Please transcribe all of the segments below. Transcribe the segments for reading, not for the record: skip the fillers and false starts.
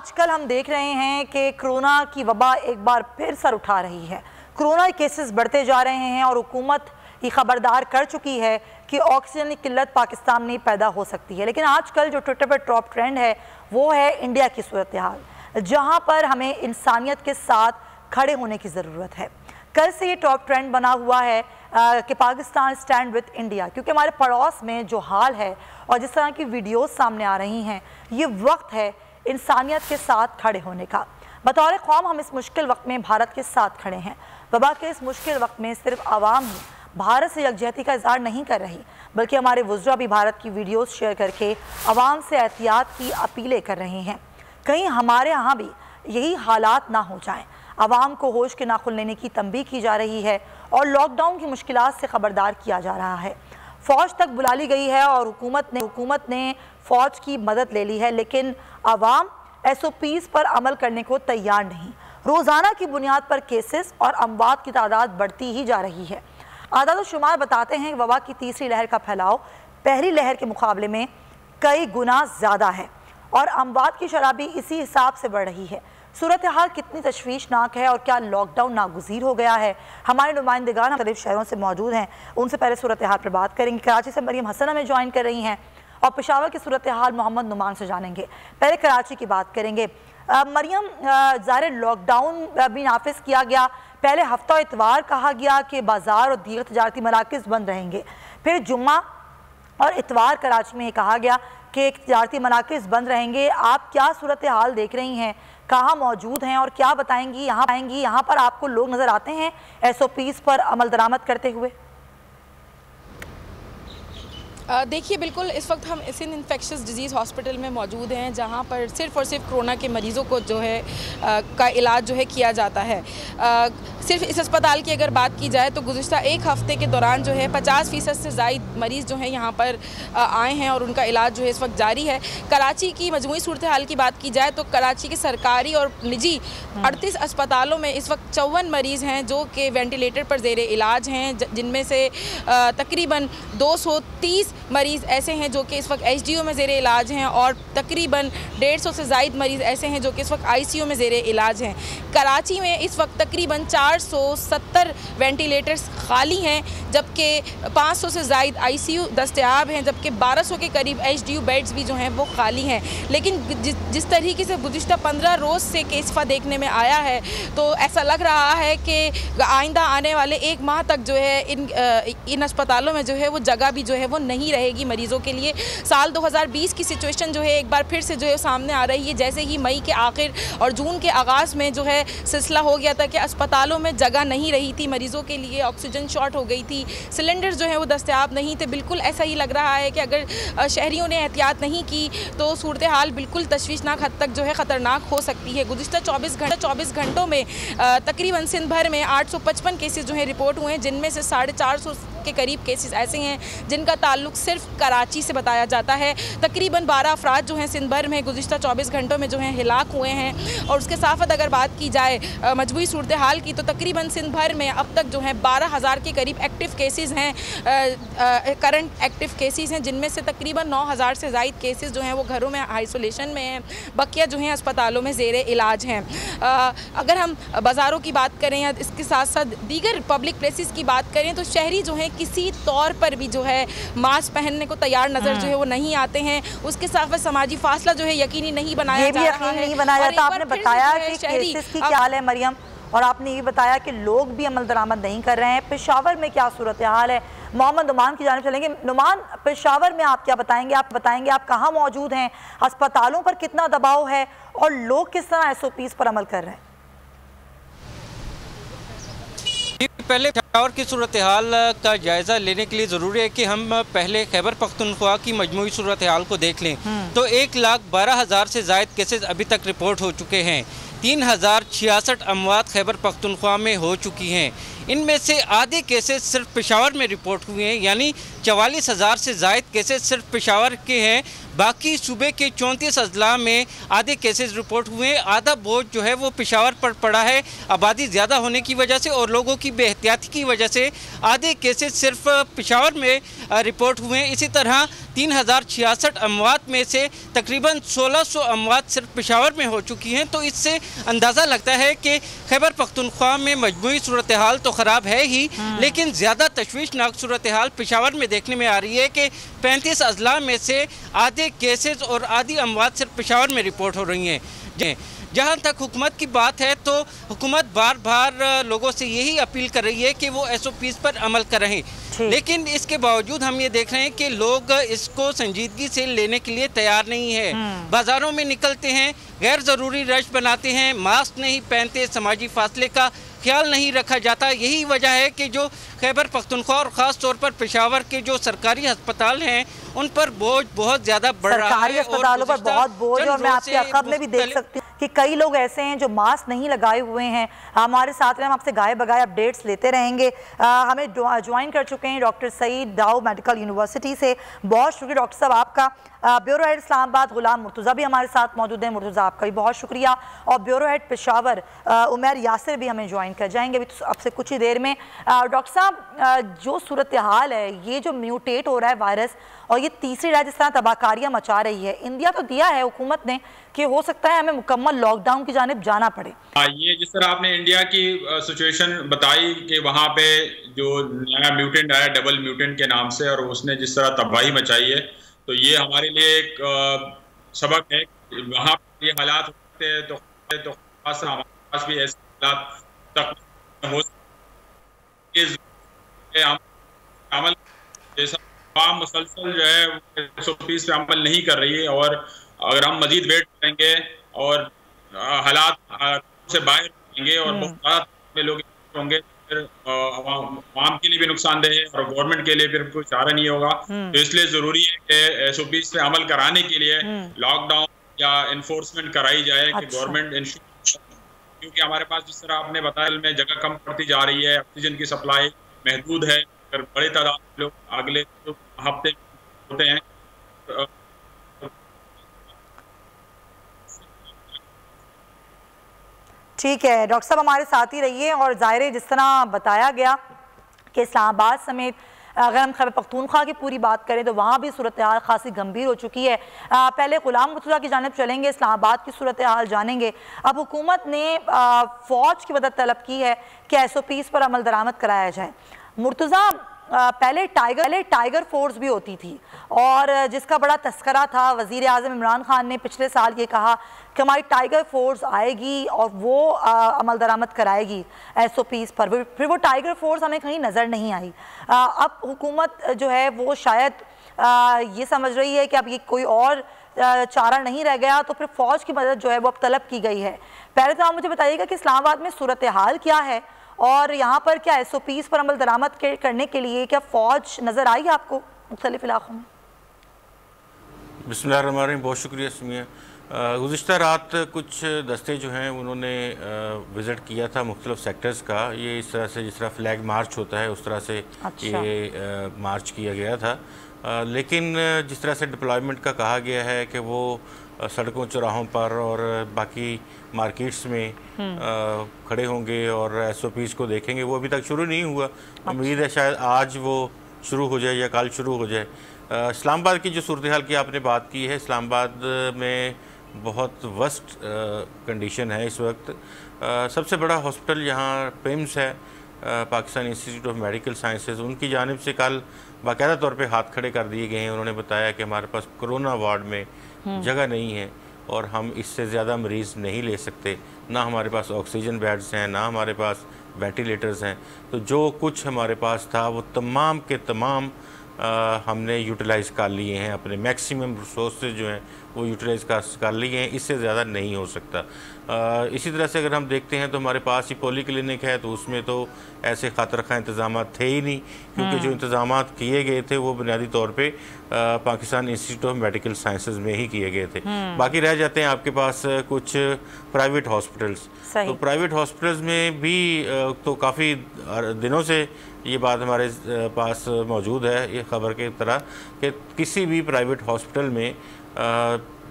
आजकल हम देख रहे हैं कि कोरोना की वबा एक बार फिर सर उठा रही है। कोरोना के केसेस बढ़ते जा रहे हैं और हुकूमत ही खबरदार कर चुकी है कि ऑक्सीजन की किल्लत पाकिस्तान में पैदा हो सकती है। लेकिन आजकल जो ट्विटर पर टॉप ट्रेंड है वो है इंडिया की सूरत हाल, जहां पर हमें इंसानियत के साथ खड़े होने की ज़रूरत है। कल से ये टॉप ट्रेंड बना हुआ है कि पाकिस्तान स्टैंड विद इंडिया, क्योंकि हमारे पड़ोस में जो हाल है और जिस तरह की वीडियोस सामने आ रही हैं, ये वक्त है इंसानियत के साथ खड़े होने का। बतौर कौम हम इस मुश्किल वक्त में भारत के साथ खड़े हैं। वबा के इस मुश्किल वक्त में सिर्फ आवाम ही भारत से यकजहती का इजहार नहीं कर रही, बल्कि हमारे वुज़रा भी भारत की वीडियोस शेयर करके आवाम से एहतियात की अपीलें कर रहे हैं। कहीं हमारे यहाँ भी यही हालात ना हो जाएं। आवाम को होश के नाखुन लेने की तंबीह की जा रही है और लॉकडाउन की मुश्किलात से ख़बरदार किया जा रहा है। फ़ौज तक बुला ली गई है और हुकूमत ने फ़ौज की मदद ले ली है, लेकिन आवाम SOPs पर अमल करने को तैयार नहीं। रोज़ाना की बुनियाद पर केसेस और अमवात की तादाद बढ़ती ही जा रही है। आदाद और शुमार बताते हैं कि वबा की तीसरी लहर का फैलाव पहली लहर के मुकाबले में कई गुना ज़्यादा है और अमवात की शरह भी इसी हिसाब से बढ़ रही है। सूरत हाल कितनी तशवीशनाक है और क्या लॉकडाउन नागुज़ीर हो गया है? हमारे नुमाइंदगान मुख्तलिफ शहरों से मौजूद हैं, उनसे पहले सूरत हाल पर बात करेंगे। कराची से मरियम हसन हमें ज्वाइन कर रही हैं और पेशावर की सूरत हाल मोहम्मद नुमान से जानेंगे। पहले कराची की बात करेंगे। मरियम, ज़ाहिर लॉकडाउन भी नाफिज किया गया। पहले हफ्ता इतवार कहा गया कि बाज़ार और दीगर तजारती मराकज़ बंद रहेंगे, फिर जुम्मा और इतवार कराची में कहा गया कि तजारती मराकज़ बंद रहेंगे। आप क्या सूरत हाल देख रही हैं, कहाँ मौजूद हैं और क्या बताएंगी? यहाँ पर आपको लोग नज़र आते हैं SOPs पर अमल दरामद करते हुए? देखिए, बिल्कुल इस वक्त हम सिंध इन्फेक्शस डिजीज़ हॉस्पिटल में मौजूद हैं, जहां पर सिर्फ़ और सिर्फ कोरोना के मरीज़ों को जो है का इलाज जो है किया जाता है। सिर्फ इस अस्पताल की अगर बात की जाए तो गुज़िश्ता एक हफ़्ते के दौरान जो है 50% से ज़ायद मरीज़ जो हैं यहाँ पर आए हैं और उनका इलाज जो है इस वक्त जारी है। कराची की मजमूई सूरत हाल की बात की जाए तो कराची के सरकारी और निजी 38 अस्पतालों में इस वक्त 54 मरीज़ हैं जो कि वेंटिलेटर पर ज़ेरे इलाज हैं, जिनमें से तकरीबन 230 मरीज़ ऐसे हैं जो कि इस वक्त HDO में ज़ेरे इलाज हैं और तकरीबन 150 से ज़ायद मरीज़ ऐसे हैं जो कि इस वक्त ICU में ज़ेरे इलाज हैं। कराची में इस वक्त तकरीबन 470 वेंटिलेटर्स खाली हैं, जबकि 500 से ज़ायद ICU दस्तयाब हैं, जबकि 1200 के करीब HDU बेड्स भी जो हैं वो खाली हैं। लेकिन जिस तरीके से गुज़िश्ता 15 रोज़ से केसफा देखने में आया है, तो ऐसा लग रहा है कि आइंदा आने वाले 1 माह तक जो है इन अस्पतालों में जो है वो जगह भी जो है वो नहीं रहेगी मरीज़ों के लिए। साल 2020 की सिचुएशन जो है एक बार फिर से जो है सामने आ रही है। जैसे ही मई के आखिर और जून के आगाज़ में जो है सिलसिला हो गया था कि अस्पतालों में जगह नहीं रही थी मरीज़ों के लिए, ऑक्सीजन शॉर्ट हो गई थी, सिलेंडर जो है वो दस्तयाब नहीं थे। बिल्कुल ऐसा ही लग रहा है कि अगर शहरियों ने एहतियात नहीं की तो सूरत हाल बिल्कुल तशवीशनाक हद तक जो है ख़तरनाक हो सकती है। गुज़िश्ता 24 घंटों में तकरीबन सिंध भर में 855 केसेस जो हैं रिपोर्ट हुए हैं, जिनमें से 450 के करीब केसेस ऐसे हैं जिनका ताल्लुक सिर्फ कराची से बताया जाता है। तकरीबन 12 अफराद जो हैं सिंध भर में गुज़िश्ता 24 घंटों में जो हैं हिलाक हुए हैं। और उसके साथ अगर बात की जाए मजबूरी सूरत हाल की, तो तकरीबन सिंध भर में अब तक जो हैं 12,000 के करीब एक्टिव केसेस हैं, करंट एक्टिव केसेस हैं, जिनमें से तकरीबन 9,000 से ज़ायद केसेस जो हैं वो घरों में आइसोलेशन में हैं, बकिया जो हैं अस्पतालों में ज़ेरे इलाज हैं। अगर हम बाज़ारों की बात करें या इसके साथ साथ दीगर पब्लिक प्लेसेस की बात करें, तो शहरी जो हैं किसी तौर पर भी जो है मास्क पहनने को तैयार नजर जो है वो नहीं आते हैं। उसके साथ समाजी फासला जो है यकीनी नहीं बनाया जा रहा है। आपने बताया कि केसेस की क्या हाल है मरियम, और आपने ये बताया कि लोग भी अमल दरामद नहीं कर रहे हैं। पेशावर में क्या सूरत हाल है? मोहम्मद नुमान की जानिब चलेंगे। नुमान, पेशावर में आप क्या बताएंगे? आप कहाँ मौजूद हैं? अस्पतालों पर कितना दबाव है और लोग किस तरह SOPs पर अमल कर रहे हैं? पहले पेशावर की सूरत हाल का जायज़ा लेने के लिए ज़रूरी है कि हम पहले खैबर पख्तूनख्वा की मजमूई सूरत हाल को देख लें। तो 1,12,000 से ज़ायद केसेस अभी तक रिपोर्ट हो चुके हैं। 3,066 अमवात खैबर पख्तूनख्वा में हो चुकी हैं। इनमें से आधे केसेस सिर्फ पेशावर में रिपोर्ट हुए हैं, यानी 44,000 से ज़ायद केसेस सिर्फ पेशावर के हैं। बाकी सूबे के 34 अजला में आधे केसेस रिपोर्ट हुए हैं। आधा बोझ जो है वो पेशावर पर पड़ा है, आबादी ज़्यादा होने की वजह से और लोगों की बेहतियाती की वजह से आधे केसेस सिर्फ पेशावर में रिपोर्ट हुए हैं। इसी तरह 3066 अमवात में से तकरीबन 1600 अमवात सिर्फ पेशावर में हो चुकी हैं। तो इससे अंदाज़ा लगता है कि खैबर पख्तूनख्वा में मजमूई सूरत हाल तो ख़राब है ही, लेकिन ज़्यादा तशवीशनाक सूरत हाल पेशावर में देखने में आ रही है कि 35 अजला में से आधे केसेस और आधी अमवात सिर्फ पेशावर में रिपोर्ट हो रही हैं। जहाँ तक हुकूमत की बात है तो हुकूमत बार बार लोगों से यही अपील कर रही है कि वो SOPs पर अमल करें, लेकिन इसके बावजूद हम ये देख रहे हैं कि लोग इसको संजीदगी से लेने के लिए तैयार नहीं है। बाज़ारों में निकलते हैं, गैर ज़रूरी रश बनाते हैं, मास्क नहीं पहनते, समाजी फासले का ख्याल नहीं रखा जाता। यही वजह है कि जो खैबर पख्तूनख्वा और ख़ास तौर पर पेशावर के जो सरकारी अस्पताल हैं उन पर बोझ बहुत ज़्यादा बढ़ रहा है। सरकारी अस्पतालों पर बहुत बोझ, और मैं आपके अक़ब में भी देख सकती हूँ कि कई लोग ऐसे हैं जो मास्क नहीं लगाए हुए हैं। हमारे साथ में हम आपसे गाए बगाए अपडेट्स लेते रहेंगे। हमें ज्वाइन कर चुके हैं डॉक्टर सईद दाऊ मेडिकल यूनिवर्सिटी से। बहुत शुक्रिया डॉक्टर साहब आपका। ब्यूरो हेड इस्लामाबाद गुलाम मुर्तज़ा भी हमारे साथ मौजूद हैं। मुर्तज़ा आपका भी बहुत शुक्रिया। और ब्यूरो हेड पेशावर उमैर यासिर भी हमें ज्वाइन कर जाएंगे अभी तो अब से कुछ ही देर में। डॉक्टर साहब, जो सूरत हाल है, ये जो म्यूटेट हो रहा है वायरस और ये तीसरी रात जिस तरह तबाहकारियाँ मचा रही है, इंडिया तो दिया है हुकूमत ने कि हो सकता है हमें मुकम्मल लॉकडाउन की जानिब जाना पड़े। ये जिस तरह आपने इंडिया की सिचुएशन बताई कि वहाँ पे जो नया म्यूटेंट आया डबल म्यूटेंट के नाम से, और उसने जिस तरह तबाही मचाई है, तो ये हमारे लिए एक सबक है। वहाँ ये हालात होते हैं तो हमारे पास भी ऐसे हालात तक हो अमल जैसा आम मुसलसल जो है SOPs पे अमल नहीं कर रही है, और अगर हम मजीद वेट करेंगे और हालात से बाहर रहेंगे और बहुत ज़्यादा लोग होंगे, फिर आवाम के लिए भी नुकसानदेह है और गवर्नमेंट के लिए फिर कोई चारा नहीं होगा। तो इसलिए ज़रूरी है कि SOPs पे अमल कराने के लिए लॉकडाउन या इन्फोर्समेंट कराई जाए कि गवर्नमेंट, क्योंकि हमारे पास जिस तरह आपने बताया में जगह कम पड़ती जा रही है, ऑक्सीजन की सप्लाई महदूद है, अगर बड़े तादाद में लोग अगले हफ्ते होते हैं ठीक है। डॉक्टर साहब हमारे साथ ही रहिए। और ज़ाहिर जिस तरह बताया गया कि इस्लामाबाद समेत अगर हम खैबर पख्तूनख्वा की पूरी बात करें तो वहाँ भी सूरत हाल खासी गंभीर हो चुकी है। पहले गुलाम मुर्तज़ा की जानिब चलेंगे, इस्लामाबाद की सूरत हाल जानेंगे। अब हुकूमत ने फ़ौज की मदद तलब की है कि SOPs पर अमल दरामद कराया जाए। मुर्तज़ा, पहले टाइगर फोर्स भी होती थी और जिसका बड़ा तस्करा था, वज़ीर आज़म इमरान खान ने पिछले साल ये कहा कि हमारी टाइगर फोर्स आएगी और वो अमल दरामद कराएगी SOPs पर। फिर वो टाइगर फोर्स हमें कहीं नज़र नहीं आई। अब हुकूमत जो है वो शायद ये समझ रही है कि अब ये कोई और चारा नहीं रह गया, तो फिर फ़ौज की मदद जो है वो अब तलब की गई है। पहले तो आप मुझे बताइएगा कि इस्लामाबाद में सूरत हाल क्या है और यहाँ पर क्या SOPs पर अमल दरामद करने के लिए क्या फ़ौज नज़र आई आपको मुख्तलिफ इलाक़ों में? बिस्मिल्लाहिर्रहमानिर्रहीम, बहुत शुक्रिया सुमिया। गुज़िश्ता रात कुछ दस्ते जो हैं उन्होंने विज़िट किया था मुख्तलिफ सेक्टर्स का। ये इस तरह से जिस तरह फ्लैग मार्च होता है उस तरह से ये मार्च किया गया था, लेकिन जिस तरह से डिप्लॉयमेंट का कहा गया है कि वो सड़कों चौराहों पर और बाकी मार्केट्स में खड़े होंगे और SOPs को देखेंगे, वो अभी तक शुरू नहीं हुआ। उम्मीद है शायद आज वो शुरू हो जाए या कल शुरू हो जाए। इस्लामाबाद की जो सूरत हाल की आपने बात की है, इस्लामाबाद में बहुत वर्स्ट कंडीशन है इस वक्त। सबसे बड़ा हॉस्पिटल यहाँ पिम्स है, Pakistan institute of medical sciences, उनकी जानिब से कल बाकायदा तौर पे हाथ खड़े कर दिए गए हैं। उन्होंने बताया कि हमारे पास कोरोना वार्ड में जगह नहीं है और हम इससे ज़्यादा मरीज़ नहीं ले सकते, ना हमारे पास ऑक्सीजन बेड्स हैं, ना हमारे पास वेंटिलेटर्स हैं। तो जो कुछ हमारे पास था वो तमाम के तमाम हमने यूटिलाइज़ कर लिए हैं, अपने मैक्सिमम रिसोर्सेज जो हैं वो यूटिलाइज़ कर लिए हैं, इससे ज़्यादा नहीं हो सकता। इसी तरह से अगर हम देखते हैं तो हमारे पास ही पॉली क्लिनिक है, तो उसमें तो ऐसे खातर खा इंतज़ाम थे ही नहीं, क्योंकि जो इंतज़ाम किए गए थे वो बुनियादी तौर पे Pakistan institute of medical sciences में ही किए गए थे। बाकी रह जाते हैं आपके पास कुछ प्राइवेट हॉस्पिटल्स। तो प्राइवेट हॉस्पिटल्स में भी तो काफ़ी दिनों से ये बात हमारे पास मौजूद है, ये ख़बर की तरह कि किसी भी प्राइवेट हॉस्पिटल में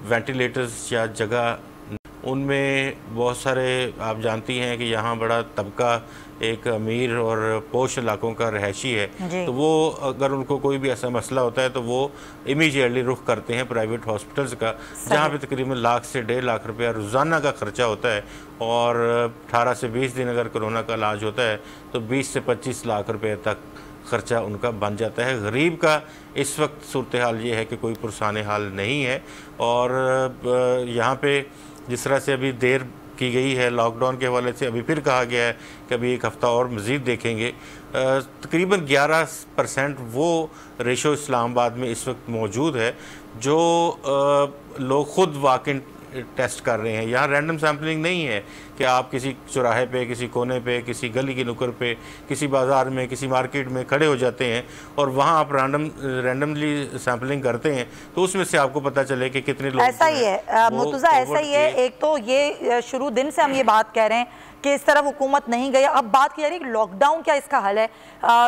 वेंटिलेटर्स या जगह उनमें बहुत सारे आप जानती हैं कि यहाँ बड़ा तबका एक अमीर और पोश इलाकों का रहायशी है, तो वो अगर उनको कोई भी ऐसा मसला होता है तो वो इमीडिएटली रुख करते हैं प्राइवेट हॉस्पिटल्स का, जहाँ पे तकरीबन लाख से 1.5 लाख रुपया रोज़ाना का खर्चा होता है और 18 से 20 दिन अगर कोरोना का इलाज होता है तो 20 से 25 लाख रुपये तक ख़र्चा उनका बन जाता है। गरीब का इस वक्त सूरत हाल ये है कि कोई पुरसाने हाल नहीं है। और यहाँ पे जिस तरह से अभी देर की गई है लॉकडाउन के हवाले से, अभी फिर कहा गया है कि अभी 1 हफ़्ता और मज़ीद देखेंगे। तकरीबन 11% वो रेशो इस्लामाबाद में इस वक्त मौजूद है जो लोग ख़ुद वॉक इन टेस्ट कर रहे हैं। यहाँ रैंडम सैम्पलिंग नहीं है कि आप किसी चौराहे पे, किसी कोने पे, किसी गली की नुक्कड़ पे, किसी बाज़ार में, किसी मार्केट में खड़े हो जाते हैं और वहाँ आप रैंडमली सैम्पलिंग करते हैं तो उसमें से आपको पता चले कि कितने लोग। ऐसा ही है मुर्तज़ा, ऐसा ही है। एक तो ये शुरू दिन से हम ये बात कह रहे हैं कि इस तरफ हुकूमत नहीं गई। अब बात की जा रही है कि लॉकडाउन क्या इसका हल है,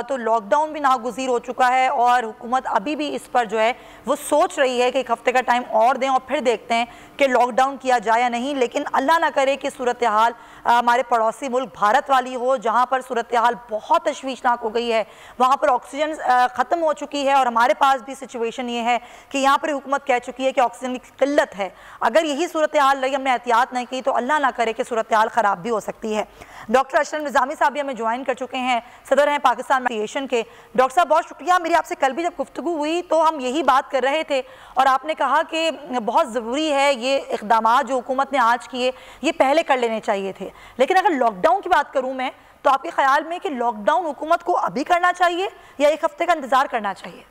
तो लॉकडाउन भी नागुज़ीर हो चुका है और हुकूमत अभी भी इस पर जो है वो सोच रही है कि 1 हफ्ते का टाइम और दें और फिर देखते हैं कि लॉकडाउन किया जाए या नहीं। लेकिन अल्लाह ना करे कि सूरत हाल हमारे पड़ोसी मुल्क भारत वाली हो, जहाँ पर सूरत हाल बहुत तशवीशनाक हो गई है, वहाँ पर ऑक्सीजन ख़त्म हो चुकी है और हमारे पास भी सिचुएशन ये है कि यहाँ पर हुकूमत कह चुकी है कि ऑक्सीजन की किल्लत है। अगर यही सूरत हाल रही, हमने एहतियात नहीं की, तो अल्लाह ना करे कि सूरत हाल ख़राब भी हो सकती है। डॉक्टर अशरफ निज़ामी साहब भी हमें ज्वाइन कर चुके हैं, सदर हैं पाकिस्तान एसोसिएशन के। डॉक्टर साहब बहुत शुक्रिया। मेरी आपसे कल भी जब गुफ्तगू हुई तो हम यही बात कर रहे थे और आपने कहा कि बहुत ज़रूरी है ये इक़दाम जो हुकूमत ने आज किए ये पहले कर लेने चाहिए थे। लेकिन अगर लॉकडाउन की बात करूँ मैं, तो आपके ख्याल में कि लॉकडाउन हुकूमत को अभी करना चाहिए या 1 हफ्ते का इंतज़ार करना चाहिए?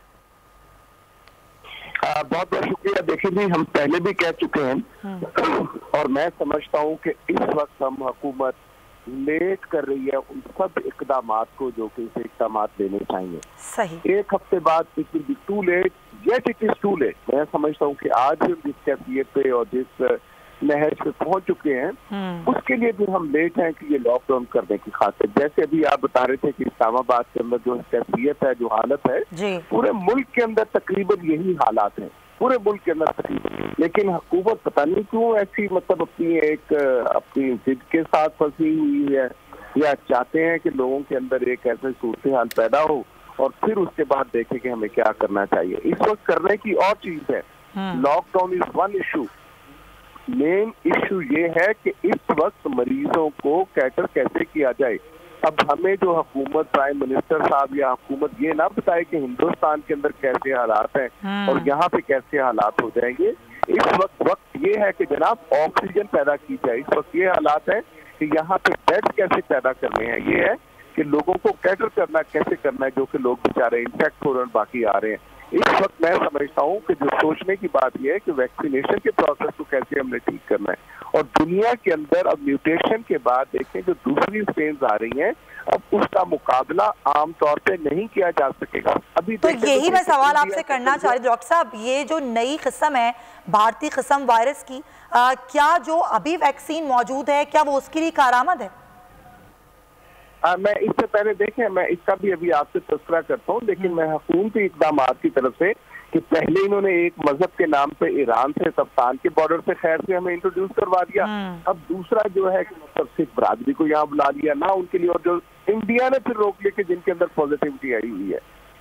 बहुत बहुत शुक्रिया। देखिए जी, हम पहले भी कह चुके हैं और मैं समझता हूँ कि इस वक्त हम हुकूमत लेट कर रही है उन सब इकदाम को जो कि इसे इकदाम लेने चाहिए। सही 1 हफ्ते बाद it will be too late, yet it is too late. मैं समझता हूँ कि आज हम जिस कैफियत पे और जिस नहज पे पहुंच चुके हैं उसके लिए भी हम लेट हैं कि ये लॉकडाउन करने की खातिर। जैसे अभी आप बता रहे थे कि इस्लामाबाद के अंदर जो कैफियत है, जो हालत है, पूरे मुल्क के अंदर तकरीबन यही हालात हैं, पूरे मुल्क के अंदर तकरीबन। लेकिन हुकूमत पता नहीं क्यों ऐसी मतलब अपनी जिद के साथ फंसी हुई है, या चाहते हैं कि लोगों के अंदर एक ऐसे सूरत हाल पैदा हो और फिर उसके बाद देखें कि हमें क्या करना चाहिए। इस वक्त करने की और चीज है। Lockdown is one issue, main issue ये है कि इस वक्त मरीजों को कैटर कैसे किया जाए। अब हमें जो हुकूमत, प्राइम मिनिस्टर साहब या हुकूमत ये ना बताए कि हिंदुस्तान के अंदर कैसे हालात हैं और यहाँ पे कैसे हालात हो जाएंगे। इस वक्त ये है कि जनाब ऑक्सीजन पैदा की जाए। इस वक्त ये हालात है कि यहाँ पे बेड कैसे पैदा करने हैं, ये है कि लोगों को कैटर करना कैसे करना है, जो कि लोग बेचारे इन्फेक्ट हो रहे हैं, बाकी आ रहे हैं। इस वक्त मैं समझता हूँ कि जो सोचने की बात यह है कि वैक्सीनेशन के प्रोसेस को कैसे हमने ठीक करना है। और दुनिया के अंदर अब म्यूटेशन के बाद देखें जो दूसरी स्ट्रेन्स आ रही हैं, अब उसका मुकाबला आमतौर पे नहीं किया जा सकेगा अभी। तो यही मैं सवाल आपसे करना चाह रही हूँ डॉक्टर साहब, ये जो नई किस्म है भारतीय किस्म वायरस की, क्या जो अभी वैक्सीन मौजूद है क्या वो उसके लिए कारआमद है? मैं इससे पहले देखें, मैं इसका भी अभी आपसे तस्करा करता हूँ, लेकिन मैं हुकूमती इक़दाम की तरफ से कि पहले इन्होंने एक मजहब के नाम पे ईरान से अफगानिस्तान के बॉर्डर से खैर से हमें इंट्रोड्यूस करवा दिया। अब दूसरा जो है कि मतलब सिख बरादरी को यहाँ बुला लिया ना उनके लिए, और जो इंडिया ने फिर रोक लिया कि जिनके अंदर पॉजिटिविटी आई हुई है,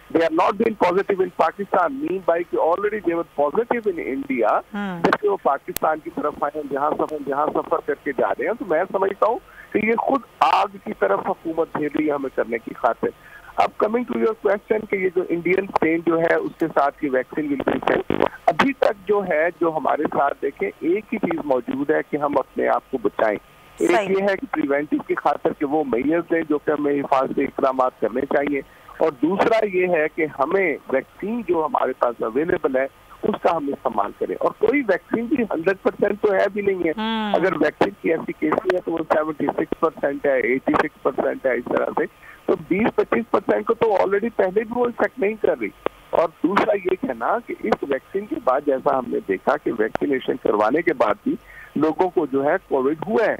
they are not being positive in Pakistan, mean by कि already they were positive in India, जबकि वो पाकिस्तान की तरफ आए, जहाँ सफर करके जा रहे हैं। तो मैं समझता हूँ कि ये खुद आग की तरफ हुकूमत भेज रही है हमें करने की खातिर। अब कमिंग टू योर क्वेश्चन कि ये जो इंडियन स्ट्रेन जो है उसके साथ की वैक्सीन विल बी सेफ, अभी तक जो है जो हमारे साथ देखें एक ही चीज मौजूद है कि हम अपने आप को बचाएं। एक ये है कि प्रिवेंटिव की खातिर कि वो मेजर्स हैं जो कि हमें हिफाजती इक़दाम करने चाहिए, और दूसरा ये है कि हमें वैक्सीन जो हमारे पास अवेलेबल है उसका हम इस्तेमाल करें। और कोई वैक्सीन भी 100% तो है भी नहीं है। अगर वैक्सीन की एफिकेसी है तो वो 76% है, 86% है, इस तरह से। तो 20-25% को तो ऑलरेडी पहले भी वो इफेक्ट नहीं कर रही। और दूसरा ये कहना कि इस वैक्सीन के बाद जैसा हमने देखा कि वैक्सीनेशन करवाने के बाद भी लोगों को जो है कोविड हुआ है,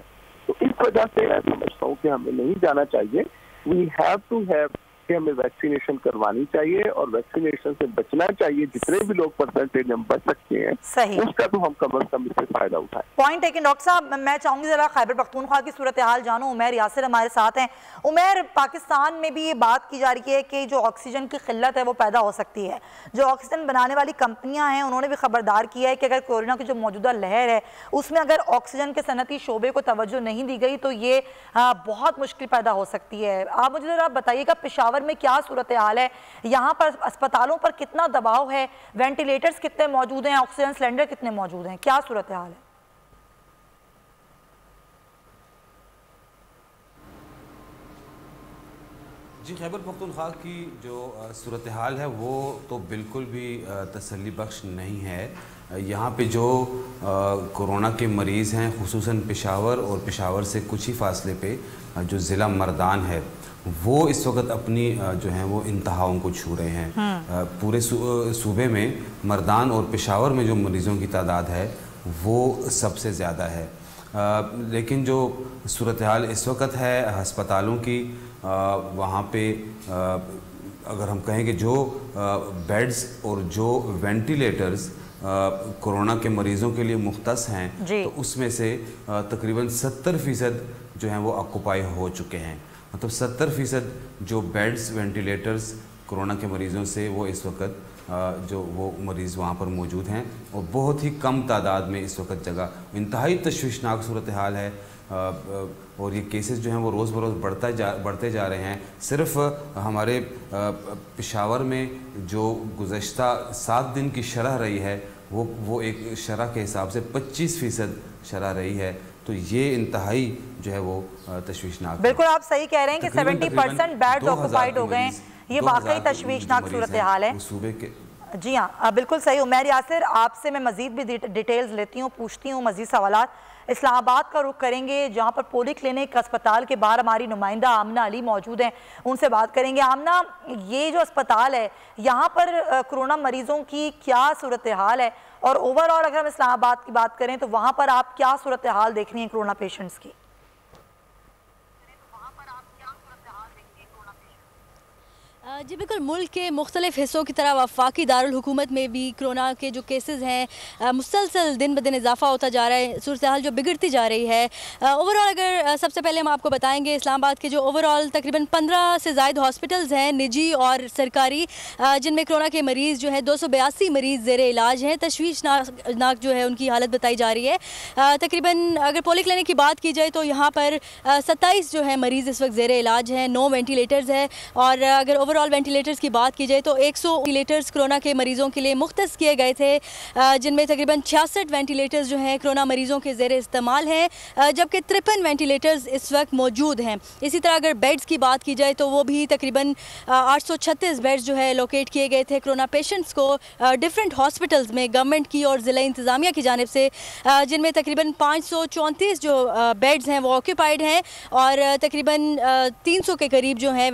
तो इस वजह से मैं समझता हूँ कि हमें नहीं जाना चाहिए। वी हैव टू हैव कि हमें वैक्सीनेशन करवानी चाहिए और वैक्सीनेशन से बचना चाहिए। जितने भी लोग परसेंटेज हम बच सकते हैं सही, उसका तो हम कम अज कम इससे फायदा उठाएं। पॉइंट है कि डॉक्टर साहब मैं चाहूंगी जरा खैबर पख्तूनख्वा की सूरत हाल जानूं। उमैर यासिर हमारे साथ हैं। उमैर, पाकिस्तान में भी ये बात की जा रही है कि जो ऑक्सीजन की किल्लत है वो पैदा हो सकती है। जो ऑक्सीजन बनाने वाली कंपनियां हैं उन्होंने भी खबरदार किया है कि अगर कोरोना की जो मौजूदा लहर है उसमें अगर ऑक्सीजन के सनती शोबे को तवज्जो नहीं दी गई तो ये बहुत मुश्किल पैदा हो सकती है। आप मुझे जरा बताइएगा पेशावर में क्या सूरत हाल है, यहाँ पर अस्पतालों पर कितना दबाव है, वेंटिलेटर्स कितने मौजूद हैं, ऑक्सीजन सिलेंडर कितने मौजूद हैं, क्या सूरत हाल है? जी, खैबर पख्तूनख्वा की जो सूरत हाल है वो तो बिल्कुल भी तसल्ली बख्श नहीं है। यहाँ पे जो कोरोना के मरीज़ हैं खुसूसन पेशावर और पेशावर से कुछ ही फासले पे जो ज़िला मर्दान है वो इस वक्त अपनी जो है वो इंतहाओं को छू रहे हैं। पूरे सूबे में मर्दान और पेशावर में जो मरीज़ों की तादाद है वो सबसे ज़्यादा है। लेकिन जो सूरत हाल इस वक्त है अस्पतालों की, वहाँ पे अगर हम कहें कि जो बेड्स और जो वेंटिलेटर्स कोरोना के मरीज़ों के लिए मुख्तस हैं तो उसमें से तकरीबन 70% जो हैं वो ऑक्यूपाई हो चुके हैं। मतलब 70% जो बेड्स वेंटिलेटर्स कोरोना के मरीज़ों से वो इस वक्त जो वो मरीज़ वहाँ पर मौजूद हैं और बहुत ही कम तादाद में इस वक्त जगह। इंतहाई तशवीशनाक सूरत हाल है और ये केसेस जो हैं वो रोज़ बरोज़ बढ़ते जा रहे हैं। सिर्फ हमारे पेशावर में जो गुज़श्ता 7 दिन की शरह रही है वो एक शरह के हिसाब से 25% शरह रही है। तो ये इंतहाई जो है वो तशवीशनाक। बिल्कुल आप सही कह रहे हैं कि 70% बेड्स ऑक्यूपाइड हो गए हैं। ये वाकई तशवीशनाक सूरत हाल है सूबे के। जी हाँ, बिल्कुल सही। उमैर यासिर, आपसे मैं मज़ीद भी डिटेल्स लेती हूँ, पूछती हूँ मज़ीद सवालात। इस्लामाबाद का रुख करेंगे जहाँ पर पोली क्लिनिक अस्पताल के बाहर हमारी नुमाइंदा आमना अली मौजूद हैं, उनसे बात करेंगे। आमना, ये जो अस्पताल है यहाँ पर कोरोना मरीज़ों की क्या सूरत हाल है और ओवरऑल अगर हम इस्लामाबाद की बात करें तो वहाँ पर आप क्या सूरत हाल देख रही हैं कोरोना पेशेंट्स की? जी बिल्कुल, मुल्क के मुख्तलिफ हिस्सों की तरह वफाकी दारुल हुकूमत में भी कोरोना के जो केसेस हैं मुसलसल दिन ब दिन इजाफा होता जा रहा है, सूरत हाल जो बिगड़ती जा रही है। ओवरऑल अगर सबसे पहले हम आपको बताएंगे इस्लामाबाद के जो ओवरऑल तकरीबन 15 से ज़ायद हॉस्पिटल्स हैं निजी और सरकारी, जिनमें कोरोना के मरीज़ जो है 282 मरीज़ ज़ेरे इलाज हैं। तशवीशनाक जो है उनकी हालत बताई जा रही है। तकरीबन अगर पोली क्लिनिक की बात की जाए तो यहाँ पर 27 जो है मरीज़ इस वक्त ज़ेरे इलाज हैं, 9 वेंटिलेटर्स है। और अगर ओवरऑल वेंटिलेटर्स की बात की जाए तो 100 वेंटिलेटर्स कोरोना के मरीज़ों के लिए मुख्तस किए गए थे, जिनमें तकरीबन 66 वेंटिलेटर्स जो हैं कोरोना मरीज़ों के ज़ेरे इस्तेमाल हैं, जबकि 53 वेंटिलेटर्स इस वक्त मौजूद हैं। इसी तरह अगर बेड्स की बात की जाए तो वो भी तकरीबन 836 बेड्स जो है लोकेट किए गए थे कोरोना पेशेंट्स को डिफरेंट हॉस्पिटल्स में गवर्नमेंट की और ज़िला इंतज़ामिया की जानिब से, जिनमें तकरीबन 534 जो बेड्स हैं वो ऑक्यूपाइड हैं और तकरीबन 300 के करीब जो हैं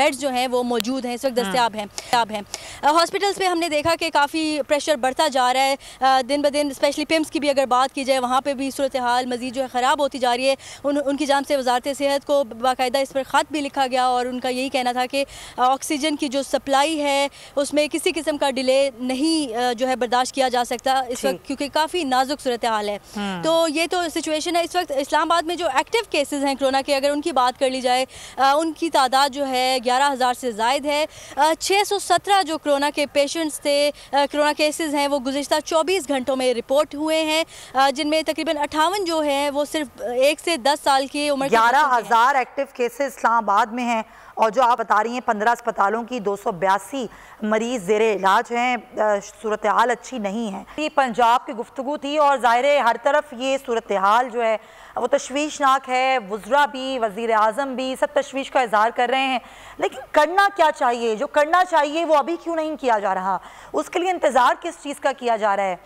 बेड्स जो हैं वो मौजूद हैं, इस वक्त दस्तयाब हैं। हॉस्पिटल्स पे हमने देखा कि काफ़ी प्रेशर बढ़ता जा रहा है दिन ब दिन। स्पेशली पिम्स की भी अगर बात की जाए वहाँ पे भी सूरत हाल मज़ीद जो है ख़राब होती जा रही है। उनकी जानिब से वज़ारत सेहत को बाकायदा इस पर ख़त भी लिखा गया और उनका यही कहना था कि ऑक्सीजन की जो सप्लाई है उसमें किसी किस्म का डिले नहीं जो है बर्दाश्त किया जा सकता इस वक्त, क्योंकि काफ़ी नाजुक सूरत हाल है। तो ये तो सिचुएशन है इस वक्त। इस्लामाबाद में जो एक्टिव केसेस हैं कोरोना के, अगर उनकी बात कर ली जाए उनकी तादाद जो है 11,000 से ज़ायद है। 617 जो कोरोना के पेशेंट्स थे, कोरोना केसेस हैं वो गुज़िश्ता 24 घंटों में रिपोर्ट हुए हैं, जिनमें तकरीबन 58 जो है वो सिर्फ 1 से 10 साल की उम्र। 11,000 एक्टिव केसेस इस्लामाबाद में हैं और जो आप बता रही हैं 15 अस्पतालों की 282 मरीज़ ज़ेरे इलाज हैं। सूरत हाल अच्छी नहीं है। ये पंजाब की गुफ्तगू थी और ज़ाहिर है हर तरफ ये सूरत हाल जो है वो तशवीशनाक है। वज़रा भी, वज़ीर आज़म भी सब तशवीश का इज़हार कर रहे हैं, लेकिन करना क्या चाहिए? जो करना चाहिए वो अभी क्यों नहीं किया जा रहा? उसके लिए इंतज़ार किस चीज़ का किया जा रहा है?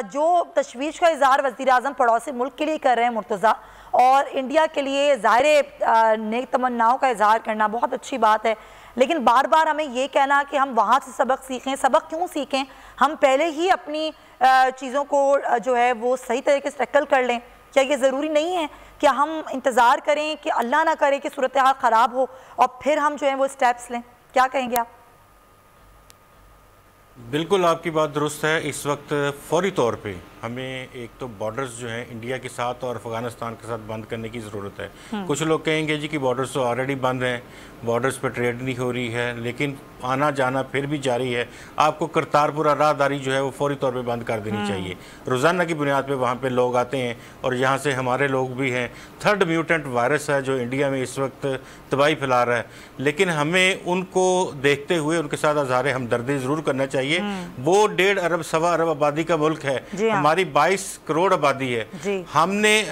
जो तशवीश का इज़हार वज़ीर आज़म पड़ोसी मुल्क के लिए कर रहे हैं मुर्तज़ा, और इंडिया के लिए ज़ाहिर नेक तमन्नाओं का इज़हार करना बहुत अच्छी बात है, लेकिन बार बार हमें ये कहना कि हम वहाँ से सबक सीखें। सबक क्यों सीखें? हम पहले ही अपनी चीज़ों को जो है वो सही तरीके से टैकल कर लें। क्या ये ज़रूरी नहीं है कि हम इंतज़ार करें कि अल्लाह ना करे कि सूरत हाल ख़राब हो और फिर हम जो है वो स्टेप्स लें? क्या कहेंगे आप? बिल्कुल आपकी बात दुरुस्त है। इस वक्त फौरी तौर पे हमें एक तो बॉर्डर्स जो हैं इंडिया के साथ और अफ़गानिस्तान के साथ बंद करने की ज़रूरत है। कुछ लोग कहेंगे जी कि बॉर्डर्स तो ऑलरेडी बंद हैं, बॉर्डर्स पर ट्रेड नहीं हो रही है, लेकिन आना जाना फिर भी जारी है। आपको करतारपुर राहदारी जो है वो फौरी तौर पे बंद कर देनी चाहिए। रोज़ाना की बुनियाद पे वहाँ पे लोग आते हैं और यहाँ से हमारे लोग भी हैं। थर्ड म्यूटेंट वायरस है जो इंडिया में इस वक्त तबाही फैला रहा है, लेकिन हमें उनको देखते हुए उनके साथ अज़हार हमदर्दी ज़रूर करना चाहिए। वो 1.5 अरब सवा अरब आबादी का मुल्क है, हमारी 22 करोड़ आबादी है।